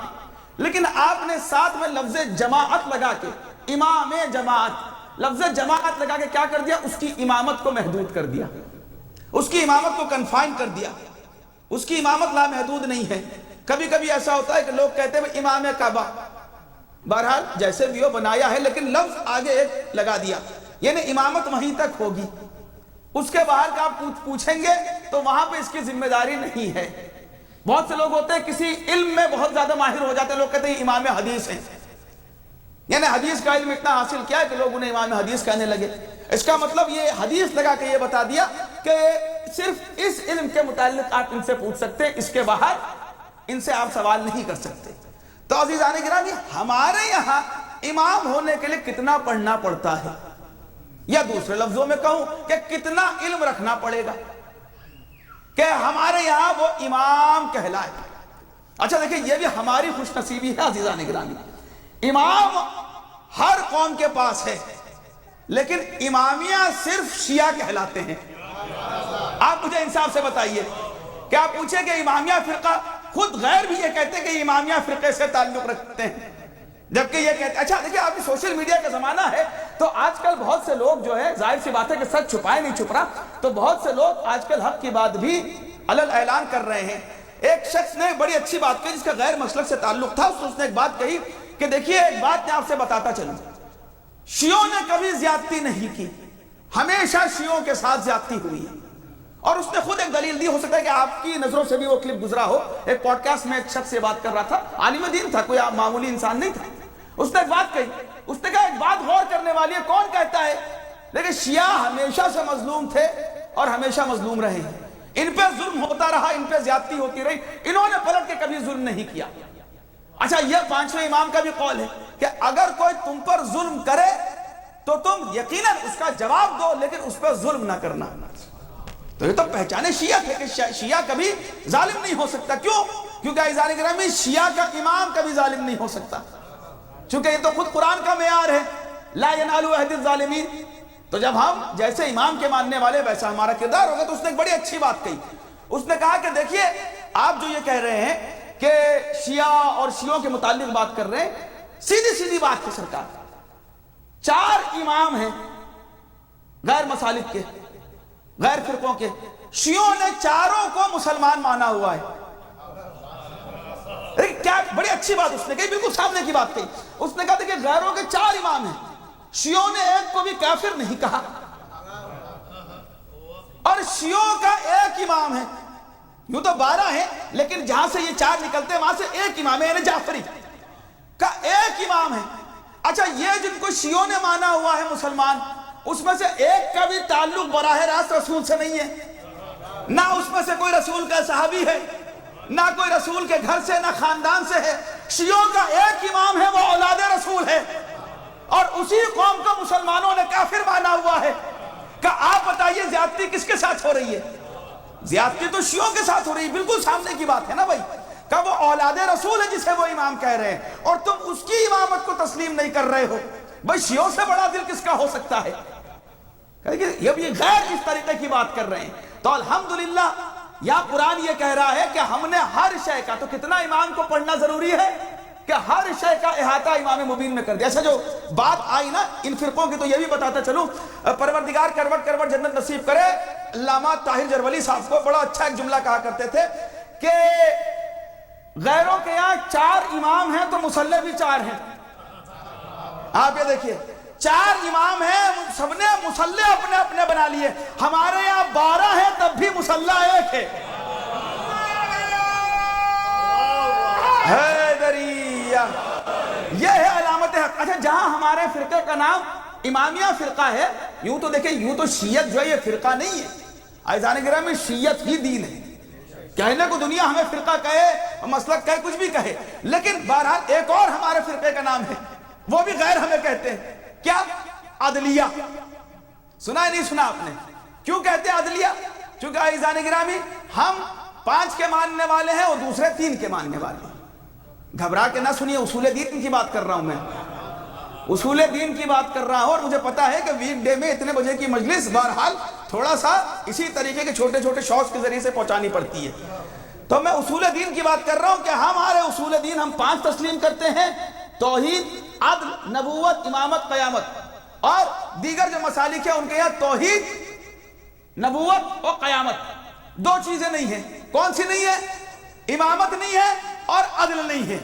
لیکن آپ نے ساتھ میں لفظ جماعت لگا کے، امام جماعت، لفظ جماعت لگا کے کیا کر دیا؟ اس کی امامت کو محدود کر دیا، اس کی امامت کو کنفائن کر دیا. اس کی امامت لامحدود نہیں ہے. کبھی کبھی ایسا ہوتا ہے کہ لوگ کہتے ہیں امام کعبہ، بہرحال جیسے بھی ہو بنایا ہے لیکن لفظ آگے ایک لگا دیا، یعنی امامت وہیں تک ہوگی. اس کے باہر کا آپ پوچھیں گے تو وہاں پہ اس کی ذمہ داری نہیں ہے. بہت سے لوگ ہوتے ہیں کسی علم میں بہت زیادہ ماہر ہو جاتے ہیں، لوگ کہتے ہیں امام حدیث ہیں، یعنی حدیث کا علم اتنا حاصل کیا ہے کہ لوگ انہیں امام حدیث کہنے لگے. اس کا مطلب یہ حدیث لگا کے یہ بتا دیا کہ صرف اس علم کے متعلق آپ ان سے پوچھ سکتے ہیں، اس کے باہر ان سے آپ سوال نہیں کر سکتے. تو عزیزان گرامی، ہمارے یہاں امام ہونے کے لیے کتنا پڑھنا پڑتا ہے، یا دوسرے لفظوں میں کہوں کہ کتنا علم رکھنا پڑے گا کہ ہمارے یہاں وہ امام کہلائے. اچھا دیکھیں، یہ بھی ہماری خوش نصیبی ہے عزیزان گرامی. امام ہر قوم کے پاس ہے، لیکن امامیہ صرف شیعہ کہلاتے ہیں. آپ مجھے انصاف سے بتائیے، کیا پوچھیں کہ امامیہ فرقہ، خود غیر بھی یہ کہتے ہیں کہ امامیہ فرقے سے تعلق رکھتے ہیں، جبکہ یہ کہتے ہیں. اچھا دیکھیں، آپ سوشل میڈیا کا زمانہ ہے، تو آج کل بہت سے لوگ جو ہے، ظاہر سی بات ہے کہ سچ چھپائے نہیں چھپ رہا، تو بہت سے لوگ آج کل حق کی بات بھی علل اعلان کر رہے ہیں۔ ایک شخص نے بڑی اچھی بات کہی جس کا غیر مسلک سے تعلق تھا، اس نے ایک بات کہی کہ دیکھیے ایک بات میں آپ سے بتاتا چلوں، شیعوں نے کبھی زیادتی نہیں کی، ہمیشہ شیعوں کے ساتھ زیادتی ہوئی ہے۔ اور اس نے خود ایک دلیل دی، ہو سکتا ہے کہ آپ کی نظروں سے بھی وہ کلپ گزرا ہو، ایک پوڈ کاسٹ میں ایک شخص سے بات کر رہا تھا، عالم دین تھا، کوئی معمولی انسان نہیں تھا۔ اس نے ایک بات کہی، اس نے کہا ایک بات غور کرنے والی ہے، کون کہتا ہے لیکن شیعہ ہمیشہ سے مظلوم تھے اور ہمیشہ مظلوم رہے ہیں، ان پہ ظلم ہوتا رہا، ان پہ زیادتی ہوتی رہی، انہوں نے پلٹ کے کبھی ظلم نہیں کیا۔ اچھا یہ پانچویں امام کا بھی قول ہے کہ اگر کوئی تم پر ظلم کرے تو تم یقیناً اس کا جواب دو لیکن اس پہ ظلم نہ کرنا۔ تو یہ تو پہچانے شیعہ تھے کہ شیعہ کبھی ظالم نہیں ہو سکتا۔ کیوں؟ کیونکہ عزیزان گرامی شیعہ کا امام کبھی ظالم نہیں ہو سکتا، چونکہ یہ تو خود قرآن کا معیار ہے، لا ینال عہد الظالمین۔ تو جب ہم جیسے امام کے ماننے والے ویسا ہمارا کردار ہوگا۔ تو اس نے ایک بڑی اچھی بات کہی، اس نے کہا کہ دیکھیے آپ جو یہ کہہ رہے ہیں کہ شیعہ اور شیعوں کے متعلق بات کر رہے ہیں، سیدھی سیدھی بات ہے سرکار، 4 امام ہیں غیر مسالک کے، غیر فرقوں کے، شیعوں نے چاروں کو مسلمان مانا ہوا ہے۔ کیا بڑی اچھی بات اس نے کہی، بالکل سامنے کی بات کہی۔ اس نے کہا کہ غیروں کے 4 امام ہیں، شیعوں نے ایک کو بھی کافر نہیں کہا، اور شیعوں کا 1 امام ہے، یوں تو 12 ہیں لیکن جہاں سے یہ 4 نکلتے ہیں وہاں سے 1 امام ہے، یعنی جعفری کا 1 امام ہے۔ اچھا یہ جن کو شیعوں نے مانا ہوا ہے مسلمان، اس میں سے 1 کا بھی تعلق براہ راست رسول سے نہیں ہے، نہ اس میں سے کوئی رسول کا صحابی ہے، نہ کوئی رسول کے گھر سے، نہ خاندان سے ہے۔ شیعوں کا 1 امام ہے، وہ اولاد رسول ہے، اور اسی قوم کو مسلمانوں نے کافر مانا ہوا ہے۔ کہ آپ بتائیے زیادتی کس کے ساتھ ہو رہی ہے؟ زیادتی تو شیعوں کے ساتھ ہو رہی ہے، بالکل سامنے کی بات ہے نا بھائی، کہ وہ اولاد رسول ہے جسے وہ امام کہہ رہے ہیں، اور تم اس کی امامت کو تسلیم نہیں کر رہے ہو۔ بھائی شیعوں سے بڑا دل کس کا ہو سکتا ہے؟ یہ غیر اس طریقے کی بات کر رہے ہیں۔ تو الحمدللہ یا قرآن یہ کہہ رہا ہے کہ ہم نے ہر شے کا، تو کتنا امام کو پڑھنا ضروری ہے کہ ہر شے کا احاطہ امام مبین میں کر دیا۔ ایسا جو بات آئی نا ان فرقوں کی، تو یہ بھی بتاتا چلوں، پروردگار کروٹ کروٹ جنت نصیب کرے، علامہ طاہر جرولی صاحب کو بڑا اچھا ایک جملہ کہا کرتے تھے کہ غیروں کے یہاں 4 امام ہیں تو مصلی بھی 4 ہیں۔ آپ یہ دیکھیے 4 امام ہیں، سب نے مصلی اپنے اپنے بنا لیے، ہمارے یہاں 12 ہیں تب بھی مصلی 1 ہے۔ حیدریہ، یہ ہے علامت حق۔ اچھا جہاں ہمارے فرقے کا نام امامیہ فرقہ ہے، یوں تو دیکھیں یوں تو شیعت جو ہے یہ فرقہ نہیں ہے، عزیزان گرامی شیعت ہی دین ہے۔ کہنے کو دنیا ہمیں فرقہ کہے، مسلک کہے، کچھ بھی کہے، لیکن بہرحال ایک اور ہمارے فرقے کا نام ہے، وہ بھی غیر ہمیں کہتے ہیں، کیا؟ عدلیہ۔ سنا ہے نہیں سنا آپ نے؟ کیوں کہتے ہیں عدلیہ؟ چونکہ عزیزان گرامی ہم 5 کے ماننے والے ہیں اور دوسرے 3 کے ماننے والے ہیں۔ گھبرا کے نہ سنیے، اصول دین کی بات کر رہا ہوں میں، اصول دین کی بات کر رہا ہوں، اور مجھے پتا ہے کہ ویک ڈے میں اتنے بجے کی مجلس بہرحال تھوڑا سا اسی طریقے کے چھوٹے چھوٹے شارٹس کے ذریعے سے پہنچانی پڑتی ہے، تو میں اصول دین کی بات کر رہا ہوں کہ ہمارے اصول دین ہم 5 تسلیم کرتے ہیں: توحید، عدل، نبوت، امامت، قیامت، اور دیگر جو مسالک ہیں ان کے یہاں توحید، نبوت اور قیامت 2 چیزیں نہیں ہیں۔ کون سی نہیں ہے؟ امامت نہیں ہے اور عدل نہیں ہے۔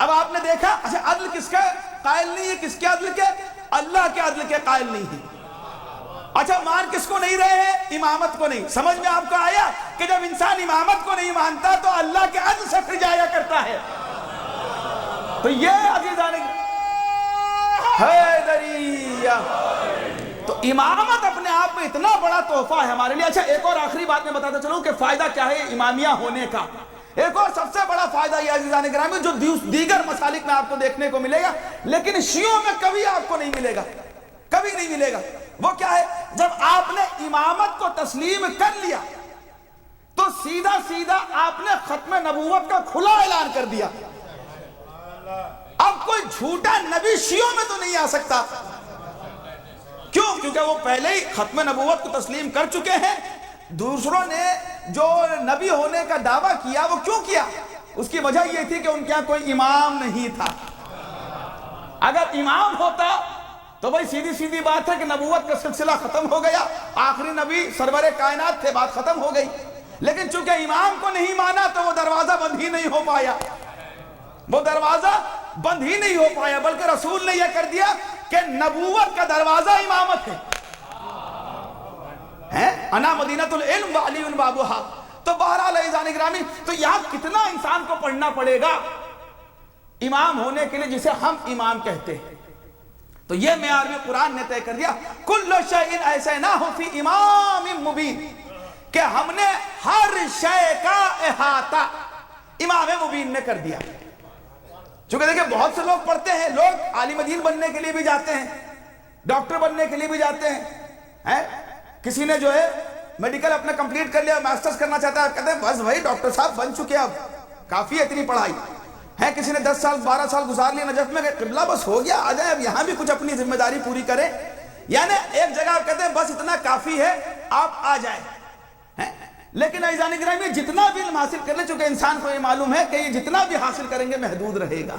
اب آپ نے دیکھا، اچھا عدل کس کا قائل نہیں ہے؟ کس کے عدل کے؟ اللہ کے عدل کے قائل نہیں ہے۔ اچھا مان کس کو نہیں رہے ہیں؟ امامت کو نہیں۔ سمجھ میں آپ کو آیا کہ جب انسان امامت کو نہیں مانتا تو اللہ کے عدل سے پھر جایا کرتا ہے۔ تو یہ عزیزان حیدریہ، تو امامت اپنے آپ میں اتنا بڑا تحفہ ہے ہمارے لیے۔ اچھا ایک اور آخری بات میں بتاتا چلوں کہ فائدہ کیا ہے امامیہ ہونے کا۔ ایک اور سب سے بڑا فائدہ یہ عزیزان گرامی جو دیگر مسالک میں آپ کو دیکھنے کو ملے گا لیکن شیعوں میں کبھی آپ کو نہیں ملے گا، کبھی نہیں ملے گا، وہ کیا ہے؟ جب آپ نے امامت کو تسلیم کر لیا تو سیدھا سیدھا آپ نے ختم نبوت کا کھلا اعلان کر دیا۔ اب کوئی جھوٹا نبی شیعوں میں تو نہیں آ سکتا۔ کیوں؟ کیونکہ وہ پہلے ہی ختم نبوت کو تسلیم کر چکے ہیں۔ دوسروں نے جو نبی ہونے کا دعویٰ کیا وہ کیوں کیا؟ اس کی وجہ یہ تھی کہ ان کے یہاں کوئی امام نہیں تھا۔ اگر امام ہوتا تو بھائی سیدھی سیدھی بات ہے کہ نبوت کا سلسلہ ختم ہو گیا، آخری نبی سرور کائنات تھے، بات ختم ہو گئی۔ لیکن چونکہ امام کو نہیں مانا تو وہ دروازہ بند ہی نہیں ہو پایا، وہ دروازہ بند ہی نہیں ہو پایا، بلکہ رسول نے یہ کر دیا کہ نبوت کا دروازہ امامت ہے، انا مدینۃ العلم وعلی بابھا۔ تو بہرحال عزیزان گرامی، تو یہاں کتنا انسان کو پڑھنا پڑے گا امام ہونے کے لیے جسے ہم امام کہتے ہیں؟ تو یہ معیار بھی قرآن نے طے کر دیا، کل شیء احصیناہ فی امام مبین، کہ ہم نے ہر شے کا احاطہ امام مبین نے کر دیا۔ چونکہ دیکھیں بہت سے لوگ پڑھتے ہیں، لوگ عالم دین بننے کے لیے بھی جاتے ہیں، ڈاکٹر بننے کے لیے بھی جاتے ہیں، کسی نے جو ہے میڈیکل اپنا کمپلیٹ کر لیا، ماسٹرز کرنا چاہتا ہے، کہتے ہیں بس بھائی ڈاکٹر صاحب بن چکے، اب کافی ہے اتنی پڑھائی ہے۔ کسی نے 10 سال 12 سال گزار لیا نجف میں، کہ قبلہ بس ہو گیا، آ جائیں اب یہاں بھی کچھ اپنی ذمہ داری پوری کریں، یعنی ایک جگہ کہتے ہیں بس اتنا کافی ہے، آپ آ جائیں۔ لیکن عزیزان گرامی جتنا بھی علم حاصل کر لیں، چونکہ انسان کو یہ معلوم ہے کہ یہ جتنا بھی حاصل کریں گے محدود رہے گا۔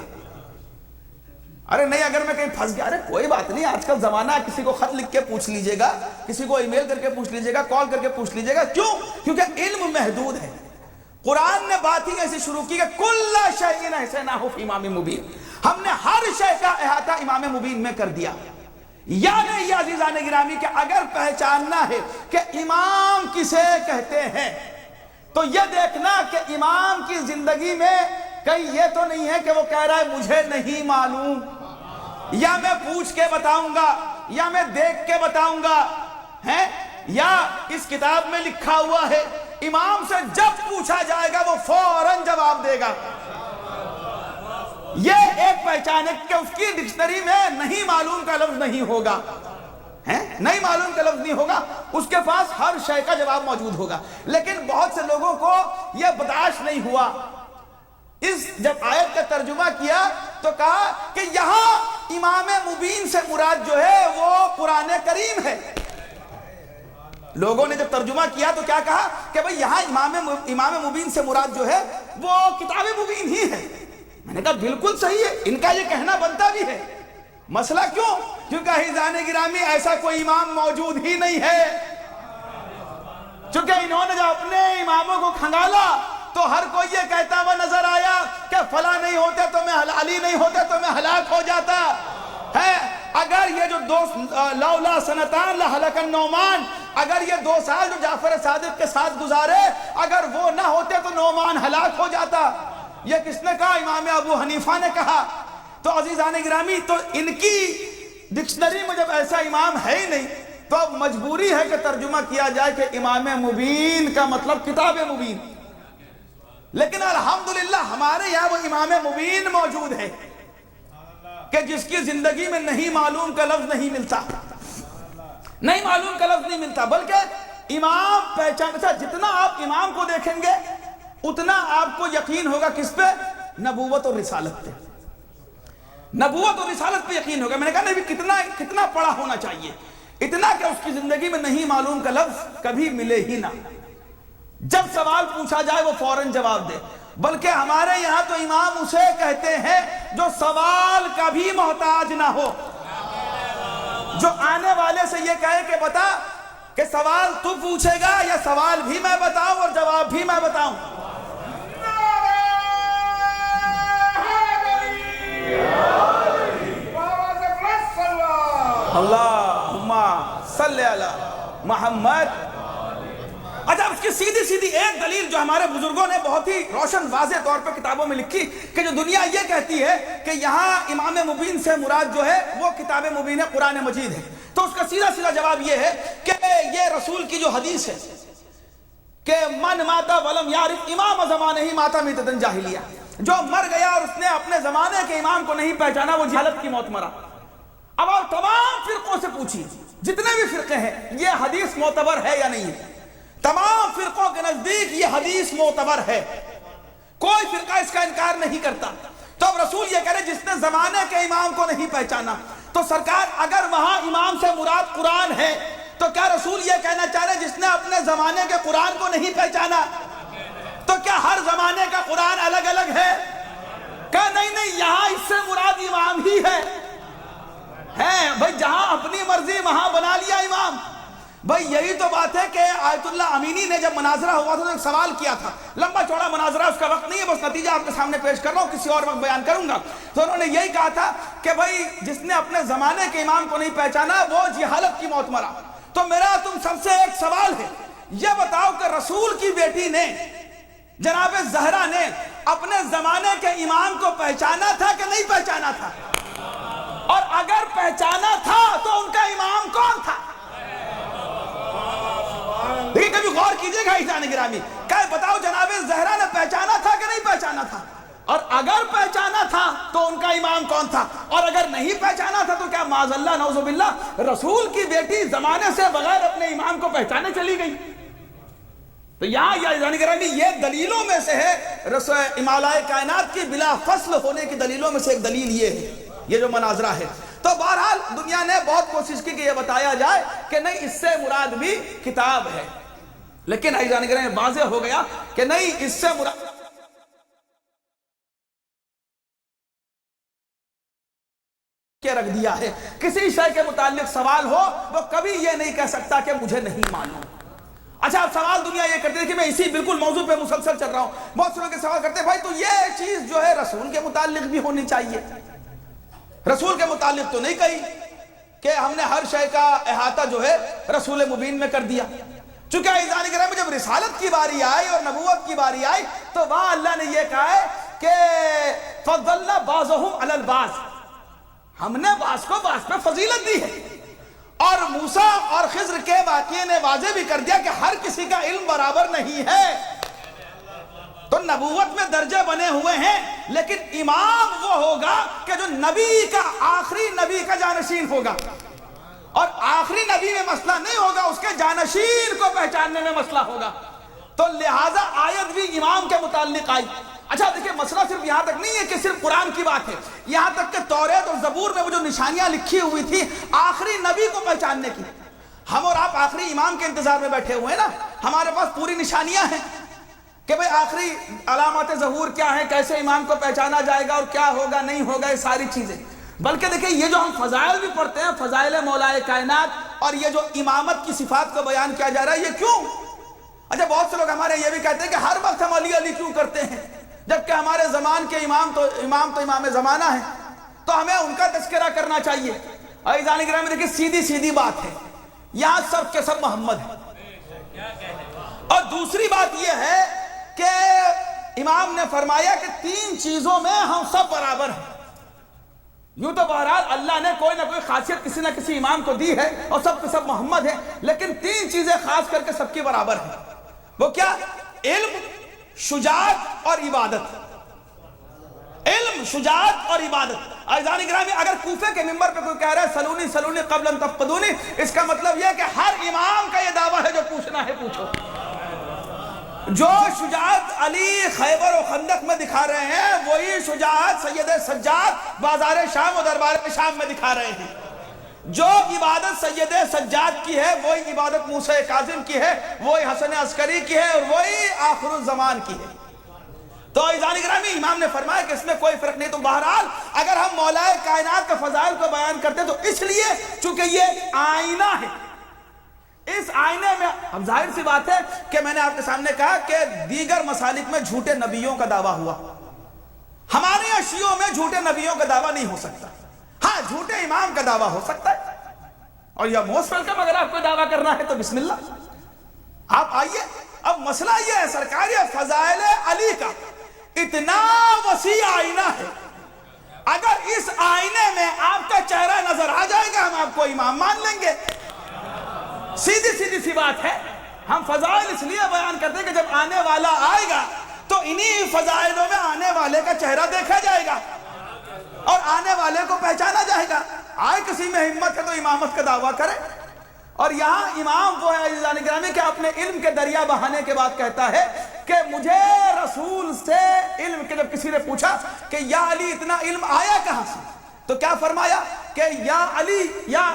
ارے نہیں، اگر میں کہیں پھنس گیا، ارے کوئی بات نہیں، آج کل زمانہ ہے، کسی کو خط لکھ کے پوچھ لیجئے گا، کسی کو ای میل کر کے پوچھ لیجئے گا، کال کر کے پوچھ لیجئے گا، کیوں؟ کیونکہ علم محدود ہے۔ قرآن نے بات ہی ایسی شروع کی کہ کل شیء احصیناہ فی امام مبین، ہم نے ہر شے کا احاطہ امام مبین میں کر دیا۔ یعنی یہ عزیزان گرامی کہ اگر پہچاننا ہے کہ امام کسے کہتے ہیں تو یہ دیکھنا کہ امام کی زندگی میں کہیں یہ تو نہیں ہے کہ وہ کہہ رہا ہے مجھے نہیں معلوم، یا میں پوچھ کے بتاؤں گا، یا میں دیکھ کے بتاؤں گا، یا اس کتاب میں لکھا ہوا ہے۔ امام سے جب پوچھا جائے گا وہ فوراً جواب دے گا۔ یہ ایک پہچان ہے کہ اس کی ڈکشنری میں نہیں معلوم کا لفظ نہیں ہوگا، نہیں معلوم کا لفظ نہیں ہوگا، اس کے پاس ہر شے کا جواب موجود ہوگا۔ لیکن بہت سے لوگوں کو یہ برداشت نہیں ہوا، جب آیت کا ترجمہ کیا تو کہا کہ یہاں امام مبین سے مراد جو ہے وہ قرآن کریم ہے۔ لوگوں نے جب ترجمہ کیا تو کیا کہا کہ بھئی یہاں امام مبین سے مراد جو ہے وہ کتاب مبین ہی ہے۔ میں نے کہا بالکل صحیح ہے، ان کا یہ کہنا بنتا بھی ہے۔ مسئلہ کیوں؟ کیونکہ عزیزان گرامی ایسا کوئی امام موجود ہی نہیں ہے۔ چونکہ انہوں نے جب اپنے اماموں کو کھنگالا تو ہر کوئی یہ کہتا ہوا نظر آیا کہ فلاں نہیں ہوتے تو میں علی نہیں ہوتے تو میں ہلاک ہو جاتا ہے۔ اگر یہ جو لولا سنتان لہلک النعمان، اگر یہ 2 سال جو جعفر صادق کے ساتھ گزارے اگر وہ نہ ہوتے تو نعمان ہلاک ہو جاتا۔ یہ کس نے کہا؟ امام ابو حنیفہ نے کہا۔ تو عزیزان گرامی تو ان کی ڈکشنری میں جب ایسا امام ہے ہی نہیں تو اب مجبوری ہے کہ ترجمہ کیا جائے کہ امام مبین کا مطلب کتاب مبین۔ لیکن الحمدللہ ہمارے یہاں وہ امام مبین موجود ہے کہ جس کی زندگی میں نہیں معلوم کا لفظ نہیں ملتا، نہیں معلوم کا لفظ نہیں ملتا، بلکہ امام پہچان سے جتنا آپ امام کو دیکھیں گے اتنا آپ کو یقین ہوگا کس پہ؟ نبوت اور رسالت پہ، نبوت اور رسالت پہ یقین ہوگا۔ میں نے کہا نبی کتنا پڑا ہونا چاہیے، اتنا کہ اس کی زندگی میں نہیں معلوم کا لفظ کبھی ملے ہی نہ، جب سوال پوچھا جائے وہ فوراً جواب دے۔ بلکہ ہمارے یہاں تو امام اسے کہتے ہیں جو سوال کا بھی محتاج نہ ہو، جو آنے والے سے یہ کہے کہ بتا کہ سوال تو پوچھے گا یا سوال بھی میں بتاؤں اور جواب بھی میں بتاؤں۔ اللہم صلی علی محمد۔ اچھا اس کی سیدھی سیدھی ایک دلیل جو ہمارے بزرگوں نے بہت ہی روشن واضح طور پہ کتابوں میں لکھی کہ جو دنیا یہ کہتی ہے کہ یہاں امام مبین سے مراد جو ہے وہ کتاب مبین ہے، قرآن مجید ہے، تو اس کا سیدھا سیدھا جواب یہ ہے کہ یہ رسول کی جو حدیث ہے کہ من ماتا ولم یعرف امام زمانہ ہی ماتا میتۃ جاہلیہ، جو مر گیا اور اس نے اپنے زمانے کے امام کو نہیں پہچانا وہ جہالت کی موت مرا۔ اب اور تمام فرقوں سے پوچھی، جتنے بھی فرقے ہیں یہ حدیث معتبر ہے یا نہیں ہے؟ تمام فرقوں کے نزدیک یہ حدیث معتبر ہے، کوئی فرقہ اس کا انکار نہیں کرتا۔ تو اب رسول یہ کہہ رہے جس نے زمانے کے امام کو نہیں پہچانا، تو سرکار اگر وہاں امام سے مراد قرآن ہے تو کیا رسول یہ کہنا چاہ رہے جس نے اپنے زمانے کے قرآن کو نہیں پہچانا؟ تو کیا ہر زمانے کا قرآن الگ الگ ہے؟ کہ نہیں، یہاں اس سے مراد امام ہی ہے، ہیں بھائی جہاں اپنی مرضی وہاں بنا لیا امام. بھائی یہی تو بات ہے کہ آیت اللہ امینی نے جب مناظرہ ہوا تھا تو ایک سوال کیا تھا, لمبا چوڑا مناظرہ, اس کا وقت نہیں ہے, بس نتیجہ آپ کے سامنے پیش کر رہا ہوں, کسی اور وقت بیان کروں گا. تو انہوں نے یہی کہا تھا کہ بھائی جس نے اپنے زمانے کے امام کو نہیں پہچانا وہ جہالت کی موت مرا. تو میرا تم سب سے ایک سوال ہے, یہ بتاؤ کہ رسول کی بیٹی نے جناب زہرا نے اپنے زمانے کے امام کو پہچانا تھا کہ نہیں پہچانا تھا؟ اور اگر پہچانا تھا تو ان کا امام کون تھا؟ لیکن کبھی غور کیجئے گا عزیزان گرامی, کہ بتاؤ جناب زہرا نے پہچانا تھا کہ نہیں پہچانا تھا؟ اور اگر پہچانا تھا تو ان کا امام کون تھا؟ اور اگر نہیں پہچانا تھا تو کیا معاذ اللہ نعوذ باللہ رسول کی بیٹی زمانے سے بغیر اپنے امام کو پہچانے چلی گئی؟ تو یہاں یا عزیزان گرامی یہ دلیلوں میں سے ہے, امالائے کائنات کی بلا فصل ہونے کی دلیلوں میں سے ایک دلیل یہ ہے, یہ جو مناظرہ ہے. تو بہرحال دنیا نے بہت کوشش کی کہ یہ بتایا جائے کہ نہیں اس سے مراد بھی کتاب ہے, لیکن عزیزان گرامی واضح ہو گیا کہ نہیں اس سے مراد کے رکھ دیا ہے. کسی شے کے متعلق سوال ہو وہ کبھی یہ نہیں کہہ سکتا کہ مجھے نہیں معلوم. اچھا اب سوال دنیا یہ کرتے ہیں کہ میں اسی بالکل موضوع پہ مسلسل چل رہا ہوں, بہت سے لوگ کے سوال کرتے ہیں بھائی تو یہ چیز جو ہے رسول کے متعلق بھی ہونی چاہیے, رسول کے متعلق تو نہیں کہی کہ ہم نے ہر شے کا احاطہ جو ہے رسول مبین میں کر دیا. چونکہ عزیزان گرامی جب رسالت کی باری آئی اور نبوت کی باری آئی تو وہاں اللہ نے یہ کہا ہے کہ فضلنا بعضهم علی البعض, ہم نے بعض کو بعض پہ فضیلت دی ہے. اور موسیٰ اور خضر کے واقعے نے واضح بھی کر دیا کہ ہر کسی کا علم برابر نہیں ہے. تو نبوت میں درجے بنے ہوئے ہیں, لیکن امام وہ ہوگا کہ جو نبی کا آخری نبی کا جانشین ہوگا, اور آخری نبی میں مسئلہ نہیں ہوگا, اس کے جانشین کو پہچاننے میں مسئلہ ہوگا. تو لہٰذا آیت بھی امام کے متعلق آئی. اچھا دیکھیں مسئلہ صرف یہاں تک نہیں ہے کہ صرف قرآن کی بات ہے, یہاں تک کہ توریت اور زبور میں وہ جو نشانیاں لکھی ہوئی تھی آخری نبی کو پہچاننے کی, ہم اور آپ آخری امام کے انتظار میں بیٹھے ہوئے ہیں نا, ہمارے پاس پوری نشانیاں ہیں کہ بھئی آخری علامات ظہور کیا ہیں, کیسے امام کو پہچانا جائے گا اور کیا ہوگا نہیں ہوگا, یہ ساری چیزیں. بلکہ دیکھیں یہ جو ہم فضائل بھی پڑھتے ہیں, فضائل مولائے کائنات, اور یہ جو امامت کی صفات کو بیان کیا جا رہا ہے, یہ کیوں؟ اچھا بہت سے لوگ ہمارے یہ بھی کہتے ہیں کہ ہر وقت ہم علی علی کیوں کرتے ہیں, جبکہ ہمارے زمان کے امام تو امام زمانہ ہے, تو ہمیں ان کا تذکرہ کرنا چاہیے. اور عزیزان گرامی دیکھیں سیدھی سیدھی بات ہے, یہاں سب کے سب محمد ہیں. اور دوسری بات یہ ہے کہ امام نے فرمایا کہ 3 چیزوں میں ہم سب برابر ہیں. یوں تو بہرحال اللہ نے کوئی نہ کوئی خاصیت کسی نہ کسی امام کو دی ہے اور سب کے سب محمد ہیں, لیکن 3 چیزیں خاص کر کے سب کی برابر ہیں. وہ کیا؟ علم, شجاعت اور عبادت. علم, شجاعت اور عبادت. عزیزان گرامی اگر کوفے کے منبر پہ کوئی کہہ رہا ہے سلونی سلونی قبل ان تفقدونی, اس کا مطلب یہ کہ ہر امام کا یہ دعویٰ ہے جو پوچھنا ہے پوچھو. جو شجاعت علی خیبر و خندق میں دکھا رہے ہیں وہی شجاعت سید سجاد بازار شام و دربار شام میں دکھا رہے ہیں. جو عبادت سید سجاد کی ہے وہی عبادت موسیٰ کاظم کی ہے, وہی حسن عسکری کی ہے, اور وہی آخر الزمان کی ہے. تو عزیزان گرامی امام نے فرمایا کہ اس میں کوئی فرق نہیں. تو بہرحال اگر ہم مولائے کائنات کے فضائل کو بیان کرتے تو اس لیے چونکہ یہ آئینہ ہے, اس آئینے میں اب ظاہر سی بات ہے کہ میں نے آپ کے سامنے کہا کہ دیگر مسالک میں جھوٹے نبیوں کا دعویٰ ہوا, ہمارے یہاں شیعوں میں جھوٹے نبیوں کا دعویٰ نہیں ہو سکتا. ہاں جھوٹے امام کا دعویٰ ہو سکتا ہے, اور یہ موسٹ ویلکم, اگر آپ کو دعویٰ کرنا ہے تو بسم اللہ آپ آئیے. اب مسئلہ یہ ہے سرکار, یہ فضائل علی کا اتنا وسیع آئینہ ہے, اگر اس آئینے میں آپ کا چہرہ نظر آ جائے گا ہم آپ کو امام مان لیں گے. سیدھی سیدھی سی بات ہے. ہم فضائل اس لیے بیان کرتے ہیں کہ جب آنے والا آئے گا تو انہی فضائلوں میں آنے والے کا چہرہ دیکھا جائے گا اور آنے والے کو پہچانا جائے گا. آئے کسی میں ہمت ہے تو امامت کا دعویٰ کرے. اور یہاں امام وہ ہے عزیزان گرامی کہ اپنے علم کے دریا بہانے کے بعد کہتا ہے کہ مجھے رسول سے علم کے, جب کسی نے پوچھا کہ یا علی اتنا علم آیا کہاں سے, تو کیا فرمایا کہ یا علی, یا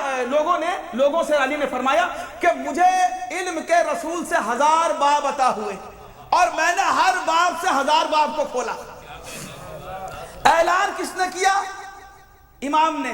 لوگوں سے علی نے فرمایا کہ مجھے علم کے رسول سے 1000 باب عطا ہوئے اور میں نے ہر باب سے 1000 باب کو کھولا. اعلان کس نے کیا؟ امام نے.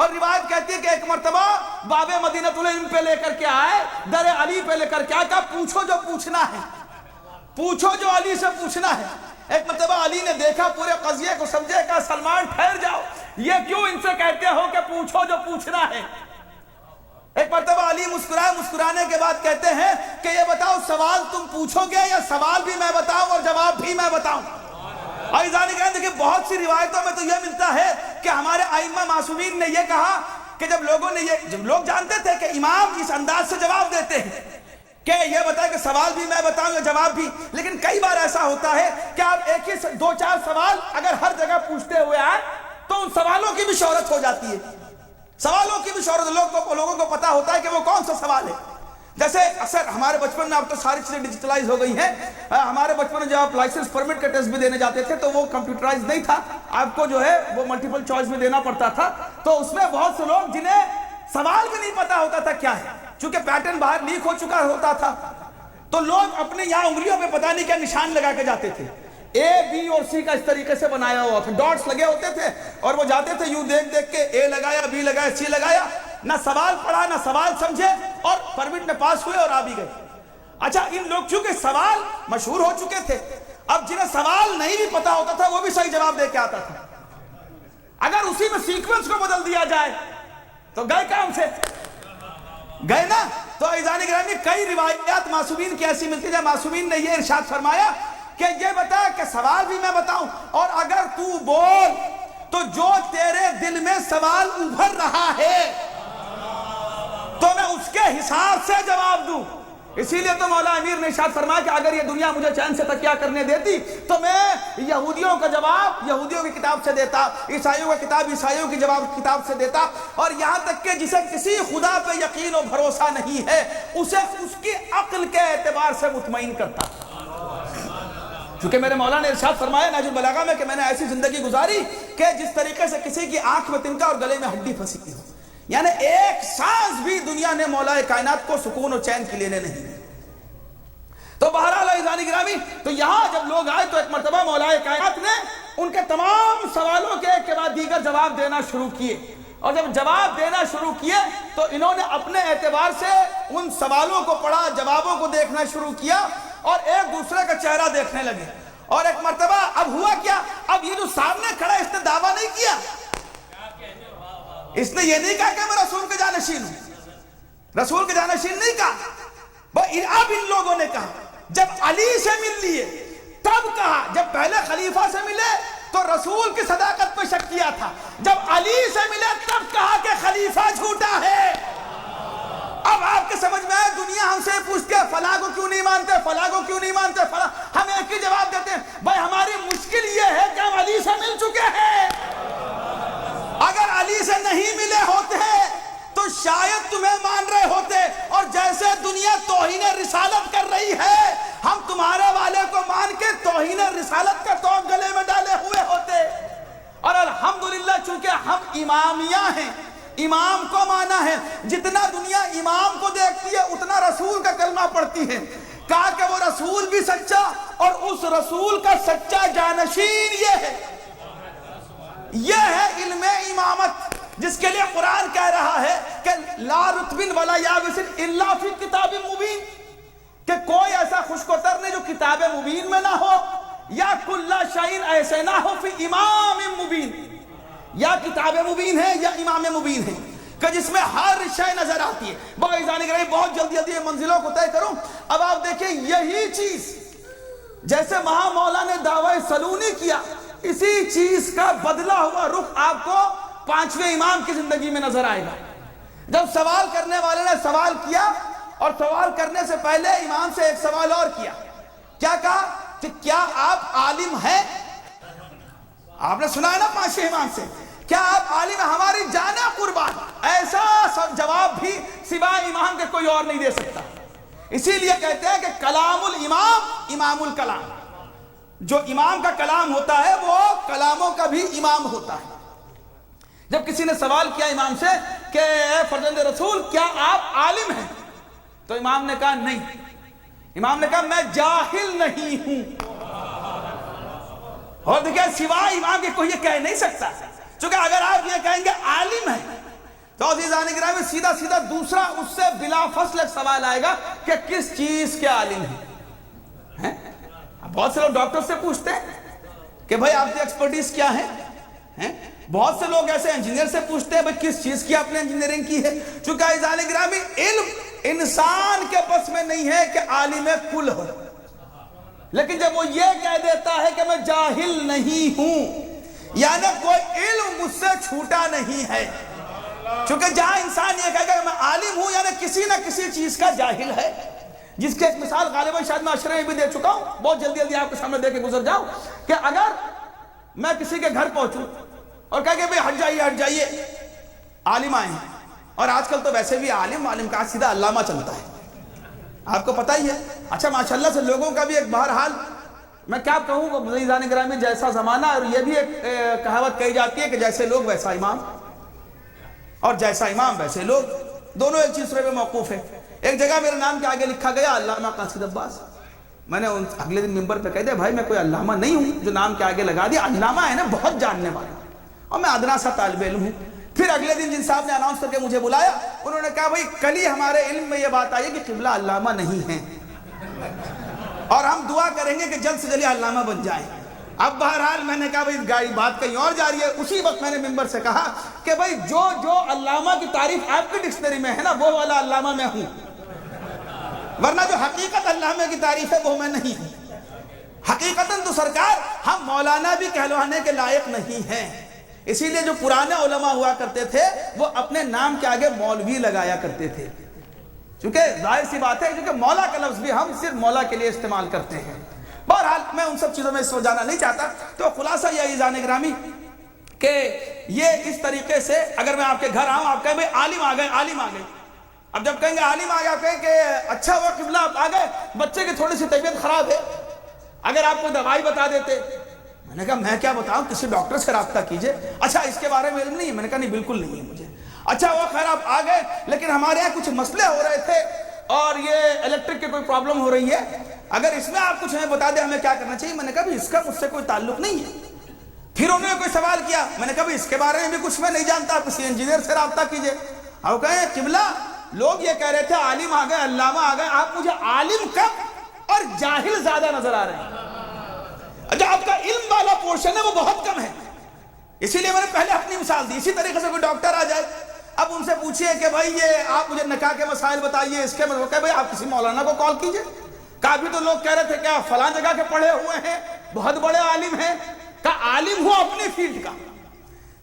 اور روایت کہتی ہے کہ ایک مرتبہ باب مدینۃ العلم پہ لے کر کے آئے، در علی پہ لے کر کے آئے، کہا پوچھو جو پوچھنا ہے، پوچھو جو علی سے پوچھنا ہے۔ ایک مرتبہ علی نے دیکھا پورے قضیے کو، سمجھے، کہا سلمان ٹھہر جاؤ، یہ کیوں ان سے کہتے ہو کہ پوچھو جو پوچھنا ہے؟ ایک مرتبہ علی مسکرائے، مسکرانے کے بعد کہتے ہیں کہ یہ بتاؤ سوال تم پوچھو گے یا سوال بھی میں بتاؤں اور جواب بھی میں بتاؤں؟ عزیزان کرام دیکھیں بہت سی روایتوں میں تو یہ ملتا ہے کہ ہمارے ائمہ معصومین نے یہ کہا کہ جب لوگ جانتے تھے کہ امام اس انداز سے جواب دیتے ہیں کہ یہ بتائے کہ سوال بھی میں بتاؤں یا جواب بھی، لیکن کئی بار ایسا ہوتا ہے کہ آپ ایک ہی 2-4 سوال اگر ہر جگہ پوچھتے ہوئے آئے تو ان سوالوں کی بھی شہرت ہو جاتی ہے، سوالوں کی بھی شہرت، لوگوں کو پتا ہوتا ہے کہ وہ کون سا سوال ہے۔ جیسے اکثر ہمارے بچپن میں، اب تو ساری چیزیں ڈیجیٹلائز ہو گئی ہیں، ہمارے بچپن میں جب آپ لائسنس پرمٹ کا ٹیسٹ بھی دینے جاتے تھے تو وہ کمپیوٹرائز نہیں تھا، آپ کو جو ہے وہ ملٹیپل چوائس میں دینا پڑتا تھا، تو اس میں بہت سے لوگ جنہیں سوال بھی نہیں پتا ہوتا تھا کیا ہے، چونکہ پیٹرن باہر لیک ہو چکا ہوتا تھا تو لوگ اپنے یہاں انگلیوں پہ پتہ نہیں کیا نشان لگا کے جاتے تھے، اے بی اور سی کا اس طریقے سے بنایا ہوا تھا، ڈاٹس لگے ہوتے تھے اور وہ جاتے تھے یوں دیکھ کے اے لگایا، بی لگایا، سی لگایا، نہ سوال پڑھا نہ سوال سمجھے اور پرمٹ میں پاس ہوئے اور آ بھی گئے۔ اچھا ان لوگ چونکہ سوال مشہور ہو چکے تھے، اب جنہیں سوال نہیں بھی پتا ہوتا تھا وہ بھی صحیح جواب دے کے آتا تھا، اگر اسی میں سیکوینس کو بدل دیا جائے تو گئے کام سے گئے نا۔ تو عزیزان گرامی کئی روایات معصومین کی ایسی ملتی ہے، معصومین نے یہ ارشاد فرمایا کہ یہ بتا کہ سوال بھی میں بتاؤں اور اگر تو بول تو جو تیرے دل میں سوال ابھر رہا ہے تو میں اس کے حساب سے جواب دوں۔ اسی لیے تو مولا امیر نے ارشاد فرمایا کہ اگر یہ دنیا مجھے چین سے تکیہ کرنے دیتی تو میں یہودیوں کا جواب یہودیوں کی کتاب سے دیتا، عیسائیوں کا کتاب عیسائیوں کی جواب کتاب سے دیتا، اور یہاں تک کہ جسے کسی خدا پہ یقین و بھروسہ نہیں ہے اسے اس کی عقل کے اعتبار سے مطمئن کرتا۔ چونکہ میرے مولا نے ارشاد فرمایا نہج البلاغہ میں کہ میں نے ایسی زندگی گزاری کہ جس طریقے سے کسی کی آنکھ میں تنکا اور گلے میں ہڈی پھنسی ہو، یعنی ایک سانس بھی دنیا نے مولا کائنات کو سکون و چین کے لیے نہیں۔ تو بہرحال عزیزان گرامی تو یہاں جب لوگ آئے تو ایک مرتبہ مولا کائنات نے ان کے تمام سوالوں کے ایک کے بعد دیگر جواب دینا شروع کیے، اور جب جواب دینا شروع کیے تو انہوں نے اپنے اعتبار سے ان سوالوں کو پڑھا، جوابوں کو دیکھنا شروع کیا اور ایک دوسرے کا چہرہ دیکھنے لگے۔ اور ایک مرتبہ اب ہوا کیا، اب یہ جو سامنے کھڑا اس نے دعویٰ نہیں کیا، اس نے یہ نہیں کہا کہ میں رسول کے جانشین ہوں، رسول کے جانشین نہیں کہا، اب ان لوگوں نے کہا جب علی سے مل لیے تب کہا، جب پہلے خلیفہ سے ملے تو رسول کی صداقت پہ شک کیا تھا، جب علی سے ملے تب کہا کہ خلیفہ جھوٹا ہے۔ اب آپ کے سمجھ میں آئے دنیا ہم سے پوچھتے ہیں فلاں کو کیوں نہیں مانتے، فلاں کو کیوں نہیں مانتے، فلاں، ہم ایک ہی جواب دیتے ہیں بھائی ہماری مشکل یہ ہے کہ ہم علی سے مل چکے ہیں، اگر علی سے نہیں ملے ہوتے تو شاید تمہیں مان رہے ہوتے، اور جیسے دنیا توہین رسالت کر رہی ہے ہم تمہارے والے کو مان کے توہین رسالت کا توق گلے میں ڈالے ہوئے ہوتے۔ اور الحمدللہ چونکہ ہم امامیہ ہیں، امام کو مانا ہے، جتنا دنیا امام کو دیکھتی ہے اتنا رسول کا کلمہ پڑھتی ہے، کہا کہ وہ رسول بھی سچا اور اس رسول کا سچا جانشین یہ ہے علم امامت، جس کے لیے قرآن کہہ رہا ہے کہ لا رتبن ولا یابسن الا فی کتاب مبین، کہ کوئی ایسا خشکوتر نہیں جو کتاب مبین میں نہ ہو، یا کل شیء ایسے نہ ہو فی امام مبین، یا کتاب مبین ہے یا امام مبین ہے کہ جس میں ہر شے نظر آتی ہے۔ بہت جلدی منزلوں کو طے کروں۔ اب آپ دیکھیں یہی چیز جیسے وہاں مولا نے دعوی سلونی کیا، اسی چیز کا بدلہ ہوا رخ آپ کو 5ویں امام کی زندگی میں نظر آئے گا۔ جب سوال کرنے والے نے سوال کیا اور سوال کرنے سے پہلے امام سے ایک سوال اور کیا کہا کہ کیا آپ عالم ہیں؟ آپ نے سنا ہے نا 5ویں امام سے، کیا آپ عالم ہیں؟ ہماری جانیں قربان، ایسا سب جواب بھی سوائے امام کے کوئی اور نہیں دے سکتا۔ اسی لیے کہتے ہیں کہ کلام الامام امام الکلام، جو امام کا کلام ہوتا ہے وہ کلاموں کا بھی امام ہوتا ہے۔ جب کسی نے سوال کیا امام سے کہ اے فرزند رسول کیا آپ عالم ہیں، تو امام نے کہا نہیں، امام نے کہا میں جاہل نہیں ہوں۔ اور دیکھیں سوائے امام کے کوئی یہ کہہ نہیں سکتا، چونکہ اگر آپ یہ کہیں گے عالم ہے تو عزیزان گرامی سیدھا سیدھا دوسرا اس سے بلا فصل ایک سوال آئے گا کہ کس چیز کے عالم ہیں؟ بہت سے لوگ ڈاکٹر سے پوچھتے ہیں کہ بھائی آپ کی ایکسپرٹیز کیا ہے؟ بہت سے لوگ ایسے انجینئر سے پوچھتے ہیں بھائی کس چیز کی آپ نے انجینئرنگ کی ہے؟ چونکہ عزیزان گرامی علم انسان کے بس میں نہیں ہے کہ عالم کل ہو، لیکن جب وہ یہ کہہ دیتا ہے کہ میں جاہل نہیں ہوں، یعنی کوئی علم مجھ سے چھوٹا نہیں ہے. چونکہ جہاں انسان یہ کہے گا کہ میں عالم ہوں، یعنی کسی نہ کسی چیز کا جاہل ہے. جس کی ایک مثال غالباً شاید میں عشرے میں بھی دے چکا ہوں، بہت جلدی جلدی آپ کے سامنے دے کے گزر جاؤں کہ اگر میں کسی کے گھر پہنچوں اور کہہ کہ بھئی ہٹ جائیے عالم آئے ہیں، اور آج کل تو ویسے بھی عالم کا سیدھا علامہ چلتا ہے، آپ کو پتہ ہی ہے. اچھا ماشاءاللہ سے لوگوں کا بھی ایک بہرحال میں کیا کہوں عزیزان گرامی جیسا زمانہ، اور یہ بھی ایک کہاوت کہی جاتی ہے کہ جیسے لوگ ویسا امام، اور جیسا امام ویسے لوگ، دونوں ایک چیز پہ موقوف ہے. ایک جگہ میرے نام کے آگے لکھا گیا علامہ قاصد عباس. میں نے اگلے دن ممبر پہ کہہ دیا بھائی میں کوئی علامہ نہیں ہوں جو نام کے آگے لگا دیا، علامہ ہے نا بہت جاننے والا، اور میں ادنا سا طالب علم ہوں. پھر اگلے دن جن صاحب نے اناؤنس کر کے مجھے بلایا، انہوں نے کہا بھائی کل ہی ہمارے علم میں یہ بات آئی کہ قبلہ علامہ نہیں ہے، اور ہم دعا کریں گے کہ جلد سے جلد علامہ بن جائیں. اب بہرحال میں نے کہا بھائی گاڑی بات کہیں اور جا رہی ہے. اسی وقت میں نے ممبر سے کہا کہ بھائی جو علامہ کی تعریف آپ کی ڈکشنری میں ہے نا وہ والا علامہ میں ہوں، ورنہ جو حقیقت علامہ کی تعریف ہے وہ میں نہیں ہوں. حقیقتاً تو سرکار ہم مولانا بھی کہلوانے کے لائق نہیں ہیں. اسی لیے جو پرانے علماء ہوا کرتے تھے وہ اپنے نام کے آگے مولوی لگایا کرتے تھے، چونکہ ظاہر سی بات ہے کیونکہ مولا کا لفظ بھی ہم صرف مولا کے لیے استعمال کرتے ہیں. بہرحال میں ان سب چیزوں میں اس وقت جانا نہیں چاہتا. تو خلاصہ یہ عزیزان گرامی کہ یہ اس طریقے سے اگر میں آپ کے گھر آؤں، آپ کہیں بھئی عالم آ گئے، اب جب کہیں گے عالم آ گیا، آپ کہیں کہ اچھا ہوا قبلہ آپ آ گئے، بچے کی تھوڑی سی طبیعت خراب ہے، اگر آپ کو دوائی بتا دیتے. میں نے کہا میں کیا بتاؤں، کسی ڈاکٹر سے رابطہ کیجئے. اچھا اس کے بارے میں علم نہیں ہے؟ میں نے کہا نہیں بالکل نہیں ہے مجھے. اچھا وہ خیر آپ آ گئے، لیکن ہمارے یہاں کچھ مسئلے ہو رہے تھے اور یہ الیکٹرک کی کوئی پرابلم ہو رہی ہے، اگر اس میں آپ کچھ ہمیں بتا دیں ہمیں کیا کرنا چاہیے. میں نے کہا اس کا مجھ سے کوئی تعلق نہیں ہے. پھر انہوں نے کوئی سوال کیا، میں نے کہا اس کے بارے میں بھی کچھ میں نہیں جانتا، آپ کسی انجینئر سے رابطہ کیجئے. اور کہیں قبلہ لوگ یہ کہہ رہے تھے عالم آ گئے، علامہ آ گئے، آپ مجھے عالم کم اور جاہل زیادہ نظر آ رہے ہیں. جو آپ کا علم والا پورشن ہے وہ بہت کم ہے. اسی لیے میں نے پہلے اپنی مثال دی. اسی طریقے سے کوئی ڈاکٹر آ جائے، اب ان سے پوچھئے کہ بھائی یہ آپ مجھے نکاح کے مسائل بتائیے، اس کے کہ بھائی آپ کسی مولانا کو کال کیجئے. کافی تو لوگ کہہ رہے تھے کہ آپ فلاں جگہ کے پڑھے ہوئے ہیں، بہت بڑے عالم ہیں، کہ عالم ہو اپنی فیلڈ کا.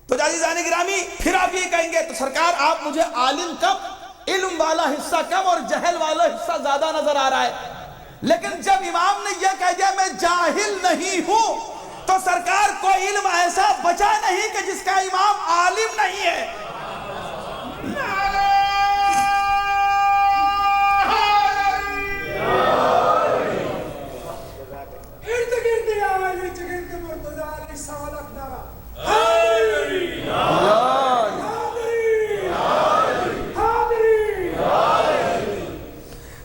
تو عزیزان گرامی پھر آپ یہ کہیں گے تو سرکار آپ مجھے عالم کم، علم والا حصہ کم اور جہل والا حصہ زیادہ نظر آ رہا ہے. لیکن جب امام نے یہ کہہ دیا میں جاہل نہیں ہوں، تو سرکار کوئی علم ایسا بچا نہیں کہ جس کا امام عالم نہیں ہے.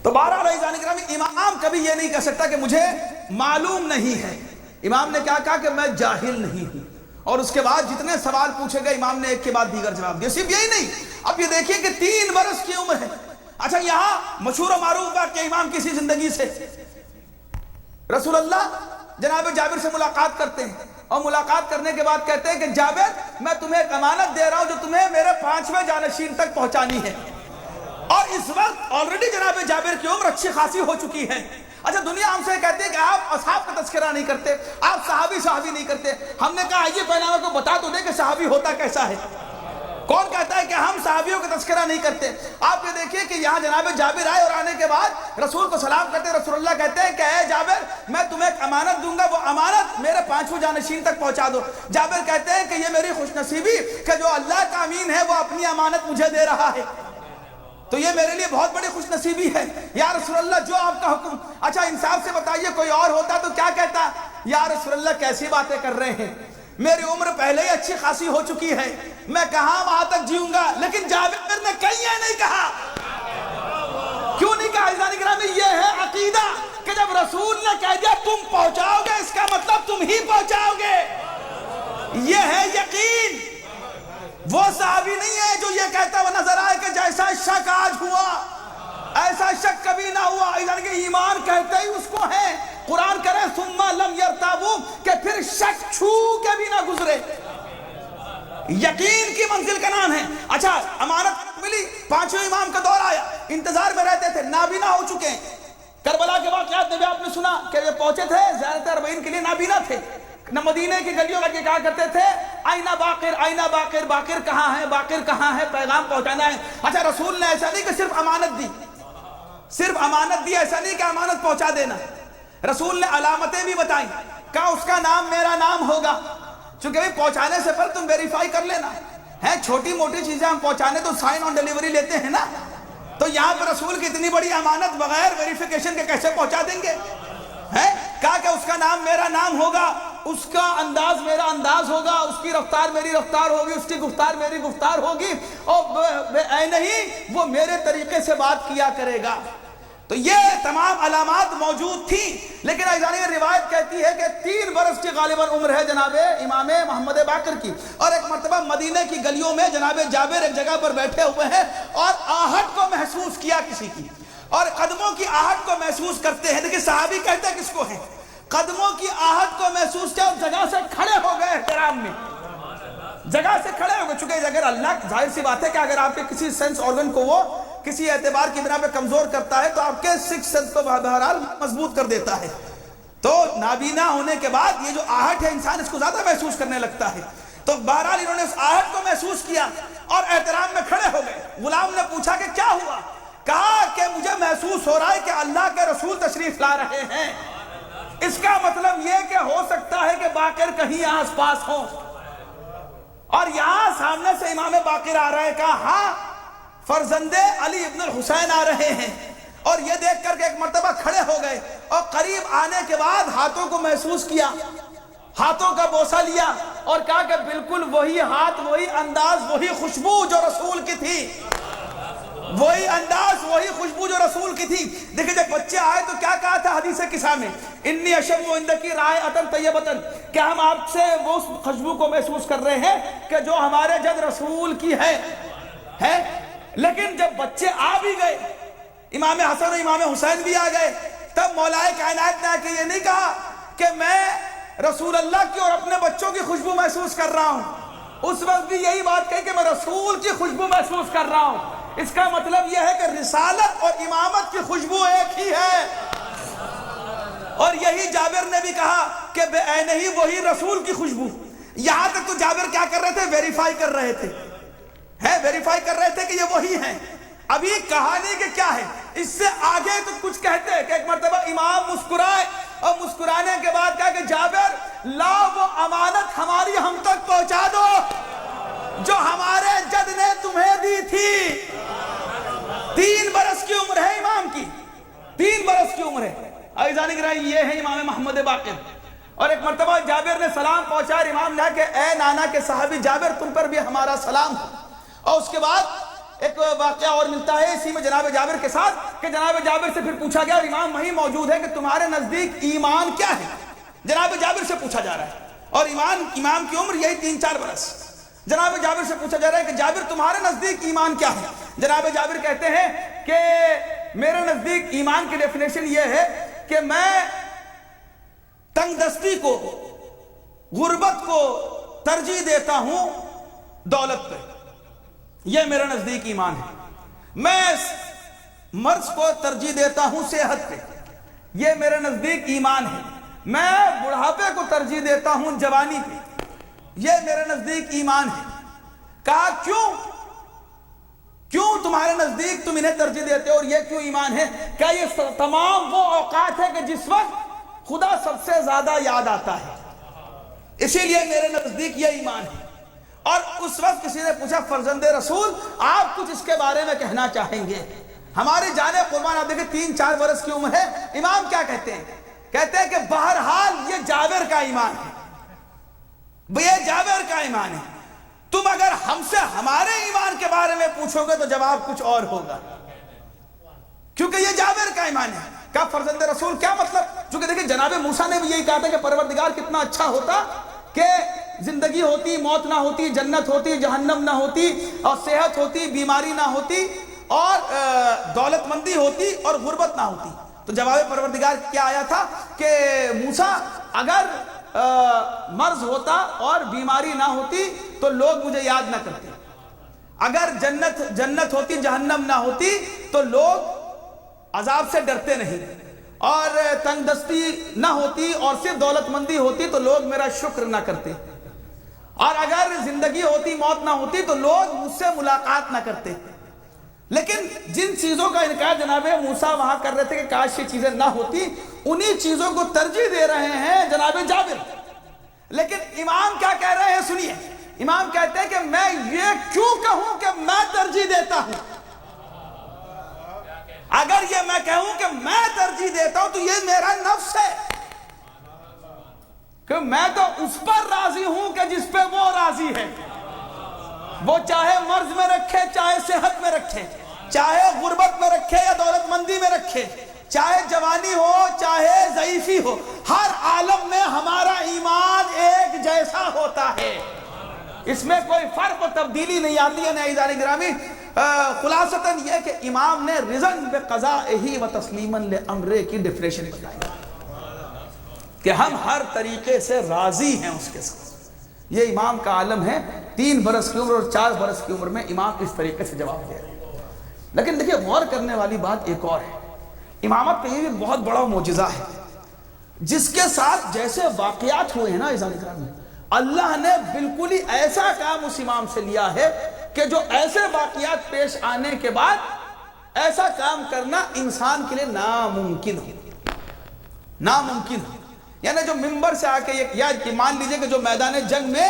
تو بہرحال عزیزان گرامی امام کبھی یہ نہیں کہہ سکتا کہ مجھے معلوم نہیں ہے. امام نے کیا کہا کہ میں جاہل نہیں ہوں، اور اس کے بعد جتنے سوال پوچھے گئے امام نے ایک کے بعد دیگر جواب دیا. صرف یہی نہیں، اب یہ دیکھیے کہ 3 برس کی عمر ہے. اچھا یہاں مشہور و معروف بات کہ امام کسی زندگی سے رسول اللہ جناب جابر سے ملاقات کرتے ہیں، اور ملاقات کرنے کے بعد کہتے ہیں کہ جابر میں تمہیں ایک امانت دے رہا ہوں جو تمہیں میرے 5ویں جانشین تک پہنچانی ہے. اور اس وقت آلریڈی جناب جابر کی عمر اچھی خاصی ہو چکی ہے. اچھا دنیا ہم سے کہتے ہیں کہ آپ اصحاب کا تذکرہ نہیں کرتے، آپ صحابی نہیں کرتے. ہم نے کہا آئیے پہلے ہمیں کو بتا تو دیں کہ صحابی ہوتا کیسا ہے. کون کہتا ہے کہ ہم صحابیوں کا تذکرہ نہیں کرتے؟ آپ یہ دیکھیے کہ یہاں جناب جابر آئے اور آنے کے بعد رسول کو سلام کرتے ہیں. رسول اللہ کہتے ہیں کہ اے جابر میں تمہیں ایک امانت دوں گا، وہ امانت میرے 5ویں جانشین تک پہنچا دو. جابر کہتے ہیں کہ یہ میری خوش نصیبی کہ جو اللہ کا امین ہے وہ اپنی امانت مجھے دے رہا ہے، تو یہ میرے لیے بہت بڑی خوش نصیبی ہے. یا رسول اللہ جو آپ کا حکم. اچھا انصاف سے بتائیے کوئی اور ہوتا تو کیا کہتا؟ یا رسول اللہ کیسی باتیں کر رہے ہیں، میری عمر پہلے ہی اچھی خاصی ہو چکی ہے، میں کہاں وہاں تک جیوں گا. لیکن جابر نے کہیں یہ نہیں کہا. کیوں نہیں کہا عزیزان گرامی؟ یہ ہے عقیدہ کہ جب رسول نے کہہ دیا تم پہنچاؤ گے، اس کا مطلب تم ہی پہنچاؤ گے. یہ ہے یقین. وہ صحابی نہیں ہے جو یہ کہتا وہ نظر آئے کہ جیسا شک آج ہوا ایسا شک کبھی نہ ہوا. یعنی کہ ایمان کہتے ہی اس کو ہے. قرآن کرے ثم لم یرتابوا کہ پھر شک چھو کے بھی نہ گزرے. یقین کی منزل کا نام ہے. اچھا امانت ملی, پانچویں امام کا دور آیا, انتظار میں رہتے تھے, نابینا ہو چکے ہیں. کربلا کے واقعات میں بھی آپ نے سنا کہ یہ پہنچے تھے زیارت اربعین کے لیے, نابینا تھے. نہ مدینے کی گلیوں میں کہا کرتے تھے آئینہ باقر, آئینہ باقر, باقر کہاں ہے, باقر کہاں ہے, پیغام پہنچانا ہے. اچھا رسول نے ایسا نہیں کہ صرف امانت دی, صرف امانت دی, ایسا نہیں کہ امانت پہنچا دینا. رسول نے علامتیں بھی بتائیں, کہا اس کا نام میرا نام ہوگا. چونکہ بھی پہنچانے سے پہلے تم ویریفائی کر لینا ہے. چھوٹی موٹی چیزیں ہم پہنچانے تو سائن آن ڈیلیوری لیتے ہیں نا, تو یہاں پر رسول کی اتنی بڑی امانت بغیر ویریفیکیشن کے کیسے پہنچا دیں گے؟ کہا کہ اس کا نام میرا نام ہوگا, اس کا انداز میرا انداز ہوگا, اس کی رفتار میری رفتار ہوگی, اس کی گفتار میری گفتار ہوگی, اور اے نہیں وہ میرے طریقے سے بات کیا کرے گا. تو یہ تمام علامات موجود تھیں. لیکن ایزانی روایت کہتی ہے کہ 3 برس کی غالباً عمر ہے جناب امام محمد باقر کی, اور ایک مرتبہ مدینے کی گلیوں میں جناب جابر ایک جگہ پر بیٹھے ہوئے ہیں اور آہٹ کو محسوس کیا کسی کی, اور قدموں کی آہٹ کو محسوس کرتے ہیں. دیکھیں صحابی کہتے ہیں کس کو ہیں, قدموں کی آہٹ کو محسوس کیا, اور جگہ سے کھڑے ہو گئے احترام میں, جگہ سے کھڑے ہو گئے. چونکہ اگر اللہ, ظاہر سی بات ہے کہ اگر آپ کے کسی سینس آرگن کو وہ کسی اعتبار کی بنا پہ کمزور کرتا ہے تو آپ کے 6 سینس کو بہرحال مضبوط کر دیتا ہے. تو نابینا ہونے کے بعد یہ جو آہٹ ہے انسان اس کو زیادہ محسوس کرنے لگتا ہے. تو بہرحال انہوں نے اس آہٹ کو محسوس کیا اور احترام میں کھڑے ہو گئے. غلام نے پوچھا کہ کیا ہوا؟ کہا کہ مجھے محسوس ہو رہا ہے کہ اللہ کے رسول تشریف لا رہے ہیں. اس کا مطلب یہ کہ ہو سکتا ہے کہ باقر کہیں آس پاس ہوں, اور یہاں سامنے سے امام باقر آ رہے. کہا ہاں فرزند علی ابن الحسین آ رہے ہیں. اور یہ دیکھ کر کے ایک مرتبہ کھڑے ہو گئے, اور قریب آنے کے بعد ہاتھوں کو محسوس کیا, ہاتھوں کا بوسہ لیا, اور کہا کہ بالکل وہی ہاتھ, وہی انداز, وہی خوشبو جو رسول کی تھی, وہی انداز, وہی خوشبو جو رسول کی تھی. دیکھیں جب بچے آئے تو کیا کہا تھا حدیث قصہ میں, انی اشم عندکی رائحۃ طیبۃ, کہ ہم آپ سے وہ خوشبو کو محسوس کر رہے ہیں کہ جو ہمارے جد رسول کی ہے. لیکن جب بچے آ بھی گئے, امام حسن اور امام حسین بھی آ گئے, تب مولا کائنات نے آ کے یہ نہیں کہا کہ میں رسول اللہ کی اور اپنے بچوں کی خوشبو محسوس کر رہا ہوں. اس وقت بھی یہی بات کہی کہ میں رسول کی خوشبو محسوس کر رہا ہوں. اس کا مطلب یہ ہے کہ رسالت اور امامت کی خوشبو ایک ہی ہے. اور یہی جابر نے بھی کہا کہ بے عین ہی وہی رسول کی خوشبو. یہاں تک تو جابر کیا کر رہے تھے, ویریفائی کر رہے تھے, ویریفائی کر رہے تھے کہ یہ وہی ہیں. ابھی کہانی کہ کیا ہے, اس سے آگے تو کچھ کہتے ہیں کہ ایک مرتبہ امام مسکرائے, اور مسکرانے کے بعد کہا کہ جابر لا وہ امانت ہماری ہم تک پہنچا دو جو ہمارے جد نے تمہیں دی تھی. 3 برس کی عمر ہے امام کی, 3 برس کی عمر ہے. عزیزان گرامی یہ ہے امام محمد باقر. اور ایک مرتبہ جابر نے سلام پہنچا, اور امام نے کہا کہ اے نانا کے صحابی جابر تم پر بھی ہمارا سلام. اور اس کے بعد ایک واقعہ اور ملتا ہے اسی میں جناب جابر کے ساتھ, کہ جناب جابر سے پھر پوچھا گیا, اور امام وہیں موجود ہے, کہ تمہارے نزدیک ایمان کیا ہے. جناب جابر سے پوچھا جا رہا ہے, اور امام کی عمر یہی 3-4 برس. جناب جابر سے پوچھا جا رہا ہے کہ جابر تمہارے نزدیک ایمان کیا ہے. جناب جابر کہتے ہیں کہ میرے نزدیک ایمان کی ڈیفینیشن یہ ہے کہ میں تنگ دستی کو, غربت کو ترجیح دیتا ہوں دولت پہ. یہ میرے نزدیک ایمان ہے. میں مرض کو ترجیح دیتا ہوں صحت پہ. یہ میرے نزدیک ایمان ہے. میں بڑھاپے کو ترجیح دیتا ہوں جوانی پہ. یہ میرے نزدیک ایمان ہے. کہا کیوں تمہارے نزدیک تم انہیں ترجیح دیتے ہو, اور یہ کیوں ایمان ہے؟ کیا یہ تمام وہ اوقات ہے کہ جس وقت خدا سب سے زیادہ یاد آتا ہے, اسی لیے میرے نزدیک یہ ایمان ہے. اور اس وقت کسی نے پوچھا فرزند رسول آپ کچھ اس کے بارے میں کہنا چاہیں گے؟ ہماری جان قربان, آپ دیکھیں 3-4 برس کی عمر ہے. امام کیا کہتے ہیں؟ کہتے ہیں کہ بہرحال یہ جابر کا ایمان ہے, یہ جابر کا ایمان ہے. تم اگر ہم سے ہمارے ایمان کے بارے میں پوچھو گے تو جواب کچھ اور ہوگا, کیونکہ یہ جابر کا ایمان ہے. کیا فرزند رسول کیا مطلب؟ چونکہ دیکھیں جناب موسیٰ نے بھی یہی کہا تھا کہ پروردگار کتنا اچھا ہوتا کہ زندگی ہوتی موت نہ ہوتی، جنت ہوتی جہنم نہ ہوتی، اور صحت ہوتی بیماری نہ ہوتی، اور دولت مندی ہوتی اور غربت نہ ہوتی، تو جواب پروردگار کیا آیا تھا کہ موسیٰ اگر مرض ہوتا اور بیماری نہ ہوتی تو لوگ مجھے یاد نہ کرتے، اگر جنت ہوتی جہنم نہ ہوتی تو لوگ عذاب سے ڈرتے نہیں، اور تنگ دستی نہ ہوتی اور صرف دولت مندی ہوتی تو لوگ میرا شکر نہ کرتے، اور اگر زندگی ہوتی موت نہ ہوتی تو لوگ مجھ سے ملاقات نہ کرتے۔ لیکن جن چیزوں کا انکار جناب موسیٰ وہاں کر رہے تھے کہ کاش یہ چیزیں نہ ہوتی، انہی چیزوں کو ترجیح دے رہے ہیں جناب جابر۔ لیکن امام کیا کہہ رہے ہیں سنیے، امام کہتے ہیں کہ میں یہ کیوں کہوں کہ میں ترجیح دیتا ہوں؟ اگر یہ میں کہوں کہ میں ترجیح دیتا ہوں تو یہ میرا نفس ہے، کہ میں تو اس پر راضی ہوں کہ جس پہ وہ راضی ہے، وہ چاہے مرض میں رکھے چاہے صحت میں رکھے، چاہے غربت میں رکھے یا دولت مندی میں رکھے، چاہے جوانی ہو چاہے ضعیفی ہو، ہر عالم میں ہمارا ایمان ایک جیسا ہوتا ہے، اس میں کوئی فرق و تبدیلی نہیں آتی ہے۔ عزیزان گرامی، خلاصتاً یہ کہ امام نے رضاً بقضائہ و تسلیماً لامرہ کی ڈیفینیشن بتائی کہ ہم ہر طریقے سے راضی ہیں اس کے ساتھ۔ یہ امام کا عالم ہے، 3 برس کی عمر اور 4 برس کی عمر میں امام اس طریقے سے جواب دے رہے ہیں۔ لیکن دیکھیں غور کرنے والی بات ایک اور ہے، امامت کا یہ بھی بہت بڑا معجزہ ہے، جس کے ساتھ جیسے واقعات ہوئے ہیں نا عزیزان کرام، اللہ نے بالکل ہی ایسا کام اس امام سے لیا ہے کہ جو ایسے واقعات پیش آنے کے بعد ایسا کام کرنا انسان کے لیے ناممکن ہو۔ یعنی جو ممبر سے آ کے یا مان لیجئے کہ جو میدان جنگ میں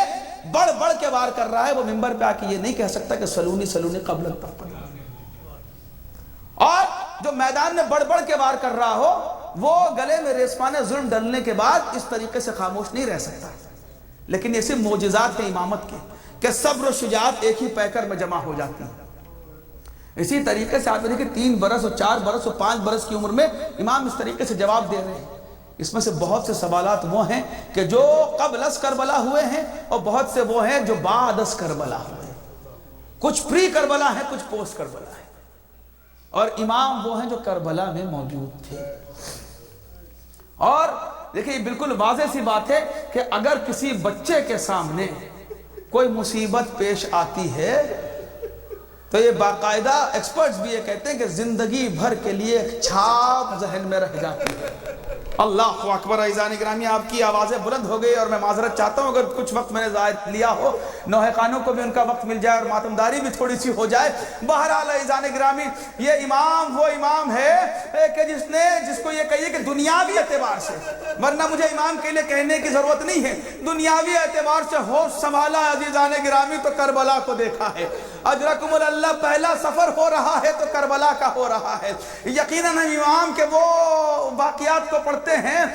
بڑھ بڑھ کے وار کر رہا ہے، وہ ممبر پہ آ کے یہ نہیں کہہ سکتا کہ سلونی قبل التفقد، اور جو میدان میں بڑھ بڑھ کے وار کر رہا ہو وہ گلے میں ریسمان ظلم ڈلنے کے بعد اس طریقے سے خاموش نہیں رہ سکتا۔ لیکن یہ صرف معجزات ہیں امامت کے کہ صبر و شجاعت ایک ہی پیکر میں جمع ہو جاتی ہے۔ اسی طریقے سے آپ دیکھیں 3 برس اور 4 برس اور 5 برس کی عمر میں امام اس طریقے سے جواب دے رہے ہیں۔ اس میں سے بہت سے سوالات وہ ہیں کہ جو قبل از کربلا ہوئے ہیں، اور بہت سے وہ ہیں جو بعد از کربلا ہوئے ہیں، کچھ پری کربلا ہیں کچھ پوسٹ کربلا ہیں، اور امام وہ ہیں جو کربلا میں موجود تھے۔ اور دیکھیں یہ بالکل واضح سی بات ہے کہ اگر کسی بچے کے سامنے کوئی مصیبت پیش آتی ہے تو یہ باقاعدہ ایکسپرٹس بھی یہ کہتے ہیں کہ زندگی بھر کے لیے ایک چھاپ ذہن میں رہ جاتی ہے۔ اللہ اکبر۔ عزیزان گرامی، آپ کی آوازیں بلند ہو گئی اور میں معذرت چاہتا ہوں اگر کچھ وقت میں نے ضائع لیا ہو، نوحہ خانوں کو بھی ان کا وقت مل جائے اور ماتمداری بھی تھوڑی سی ہو جائے۔ بہرحال عزیزان گرامی، یہ امام وہ امام ہے کہ جس کو یہ کہیے کہ دنیاوی اعتبار سے، ورنہ مجھے امام کے لیے کہنے کی ضرورت نہیں ہے، دنیاوی اعتبار سے ہوش سنبھالا عزیزان گرامی تو کربلا کو دیکھا ہے۔ اجرکم اللہ، پہلا سفر ہو رہا ہے تو کربلا کا ہو رہا ہے۔ یقیناً ہم امام کے وہ واقعات کو پڑھتے ہیں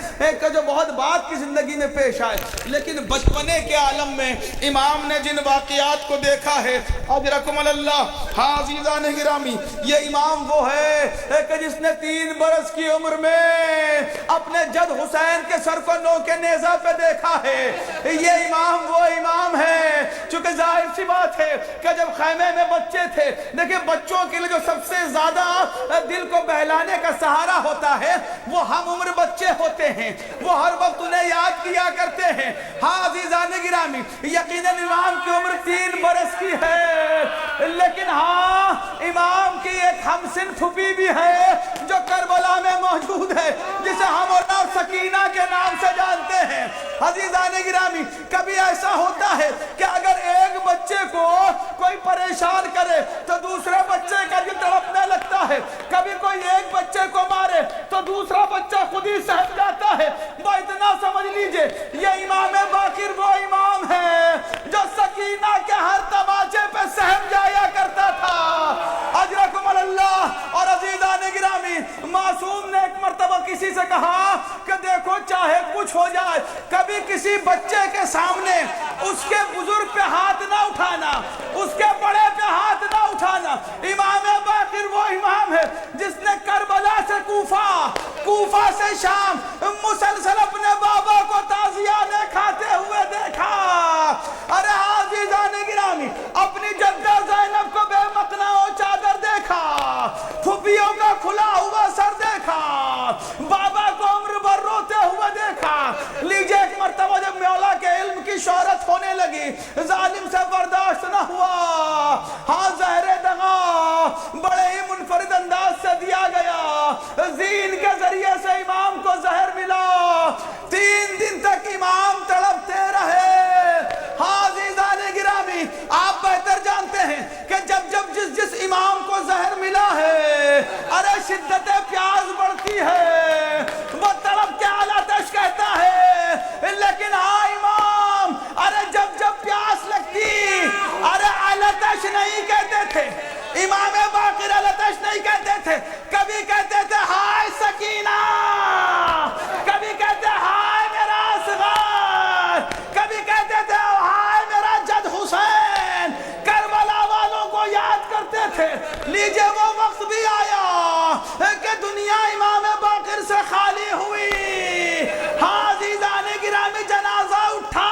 کہ جو بہت بعد کی زندگی میں پیش آئے، لیکن بچپنے کے عالم میں امام نے جن واقعات کو دیکھا ہے اجرکم اللہ، ہاں عزیزان گرامی، یہ امام وہ ہے کہ جس نے 3 برس کی عمر میں اپنے جد حسین کے سر کو نوکے نیزہ پہ دیکھا ہے۔ یہ امام وہ امام ہے، چونکہ ظاہر سی بات ہے کہ جب خیمے میں بچے تھے، دیکھیں بچوں کے لیے جو سب سے زیادہ دل کو بہلانے کا سہارا ہوتا ہے وہ ہم عمر بچے ہوتے ہیں، وہ ہر وقت انہیں یاد کیا کرتے ہیں۔ ہاں عزیزان گرامی، یقیناً امام کی عمر 3 برس کی ہے، لیکن ہاں امام کی ایک ہمسن پھوپھی بھی ہے جو کربلا میں موجود ہے، جسے ہم اور سکینہ کے نام سے جانتے ہیں۔ عزیزان گرامی، کبھی ایسا ہوتا ہے کہ اگر ایک بچے کو کوئی پریشان کرے تو دوسرے بچے کا دل تڑپنے لگتا ہے، کبھی کوئی ایک بچے کو مارے تو دوسرا بچہ خود ہی سہم جاتا ہے۔ وہ اتنا سمجھ لیجئے یہ امام باقر وہ امام ہے جو سکینہ کے ہر تماچے پہ سہم جایا کرتا تھا۔ اجرکم اللہ۔ اور عزیزان گرامی، معصوم نے ایک مرتبہ کسی سے کہا کہ دیکھو چاہے کچھ ہو جائے، کبھی کسی بچے کے سامنے اس کے بزرگ پہ ہاتھ نہ اٹھانا، اس کے بڑے پہ ہاتھ نہ اٹھانا۔ امام باقر وہ امام ہے جس نے کربلا سے کوفہ سے شام مسلسل اپنے بابا کو تعزیہ میں کھاتے ہوئے دیکھا۔ ظالم سے برداشت نہ ہوا. ہاں زہر دغا بڑے ہی منفرد انداز سے دیا گیا. زین کے ذریعے سے امام کو زہر ملا. 3 دن تک امام تڑپتے رہے. ہاں عزیزان گرامی آپ بہتر جانتے ہیں کہ جب جس امام کو زہر ملا ہے ارے شدت پیاس بڑھتی ہے, وہ تڑپ کے آلاتش کہتا ہے. لیکن ہاں امام ارے جب پیاس لگتی ارے آلاتش نہیں کہتے تھے. امام باقر آلاتش نہیں کہتے تھے. کبھی کہتے تھے ہائے سکینہ, کبھی کہتے ہائے میرا اصغر, کبھی کہتے تھے ہائے میرا جد حسین. کربلا والوں کو یاد کرتے تھے. لیجئے وہ وقت بھی آیا کہ دنیا امام باقر سے خالی ہوئی. ہاں عزیزان گرامی جنازہ اٹھا,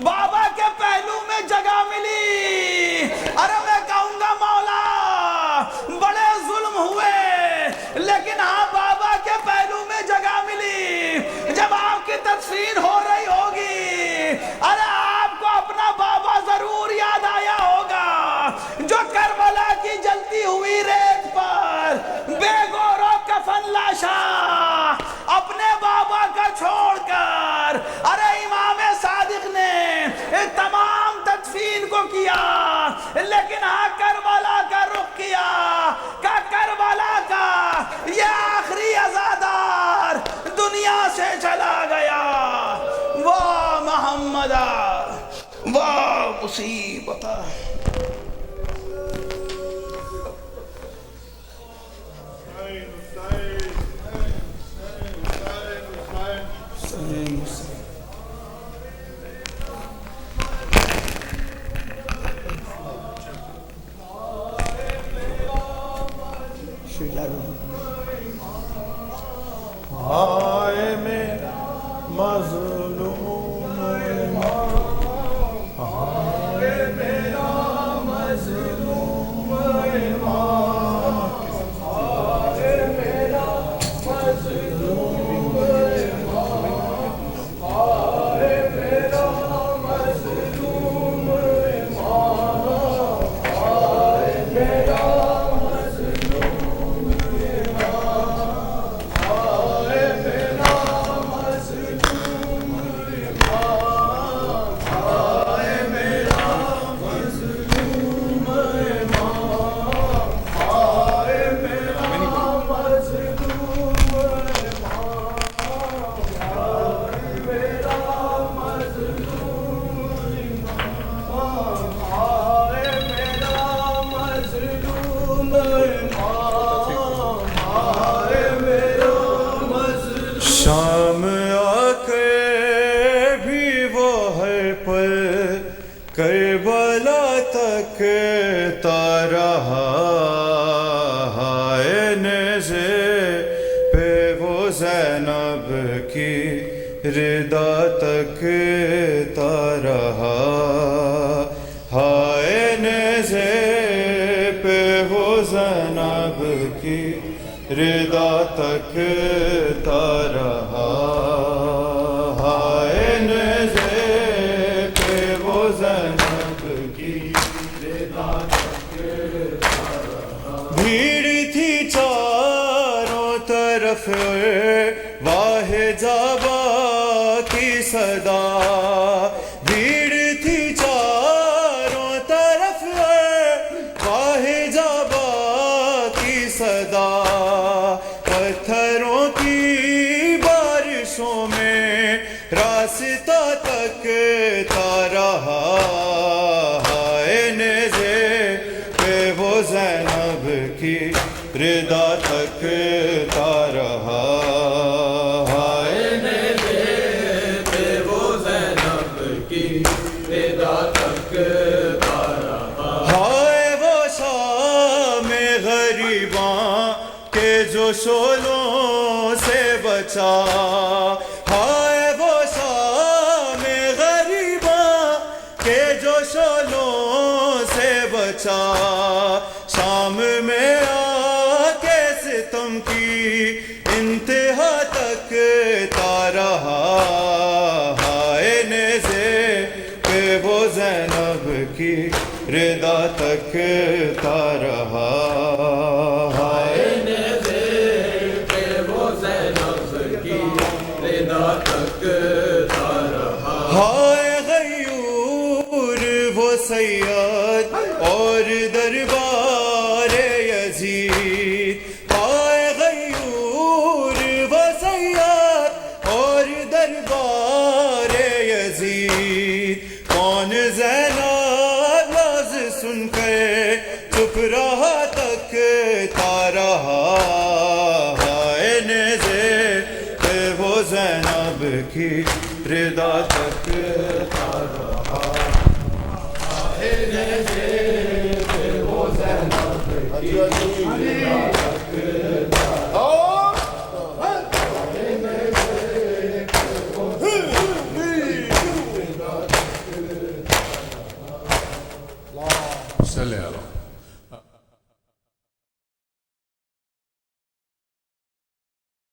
بابا کے پہلو میں جگہ ملی. ارے میں کہوں گا مولا بڑے ظلم ہوئے, لیکن ہاں بابا کے پہلو میں جگہ ملی. جب آپ کی تدفین ہو رہی ہوگی ارے آپ کو اپنا بابا ضرور یاد آیا ہوگا جو کربلا کی جلتی ہوئی ریت پر بے گور و کفن لاشا اپنے بابا کا چھوڑ کر ارے امام صادق نے تمام تدفین کو کیا. لیکن ہاں کربلا کا رخ کیا کہ کربلا کا یہ آخری عزادار دنیا سے چلا گیا. واہ محمد, واہ مصیبت. ہائے میرا مظلوم امام, ہائے میرا مظلوم امام, ہائے میرا مظلوم امام, ہائے میرا مظلوم امام, ہائے میرا شام آ کے بھی وہ ہر پل کربلا تک تا رہا. ہائے نیزے پہ وہ زینب کی ردا تک تا رہا. ہائے نیزے پہ وہ زینب کی ردا تک تا رہا. ہائے نیزے پہ وہ زینب کی ردا تک تا رہا. بھیڑ تھی چاروں طرف واہ جابا کی صدا. بھیڑ تھی چاروں طرف واہ جابا کی صدا. پتھروں کی بارشوں میں راستہ تک تا رہا. ہائے نیزے پہ وہ زینب کی ردا تک تا رہا. ہائے نیزے پہ وہ زینب کی ردا تک تا رہا. ہائے وہ شام غریباں کے جو شولوں سے بچا. ہائے وہ شام غریباں کے جو شولوں سے بچا. شام میں آ کے ستم کی انتہا تک تا رہا. ہائے نیزے پہ وہ زینب کی رضا تکتا رہا ہائے ہائے غیور وہ سیاد اور دربار یزید ہائے غیور وہ سیاد اور دربار یزید کون زینب ناز سن کر چپ رہا تکتا رہا ہائے نیزے وہ زینب کی رضا تکتا رہا صلی اللہ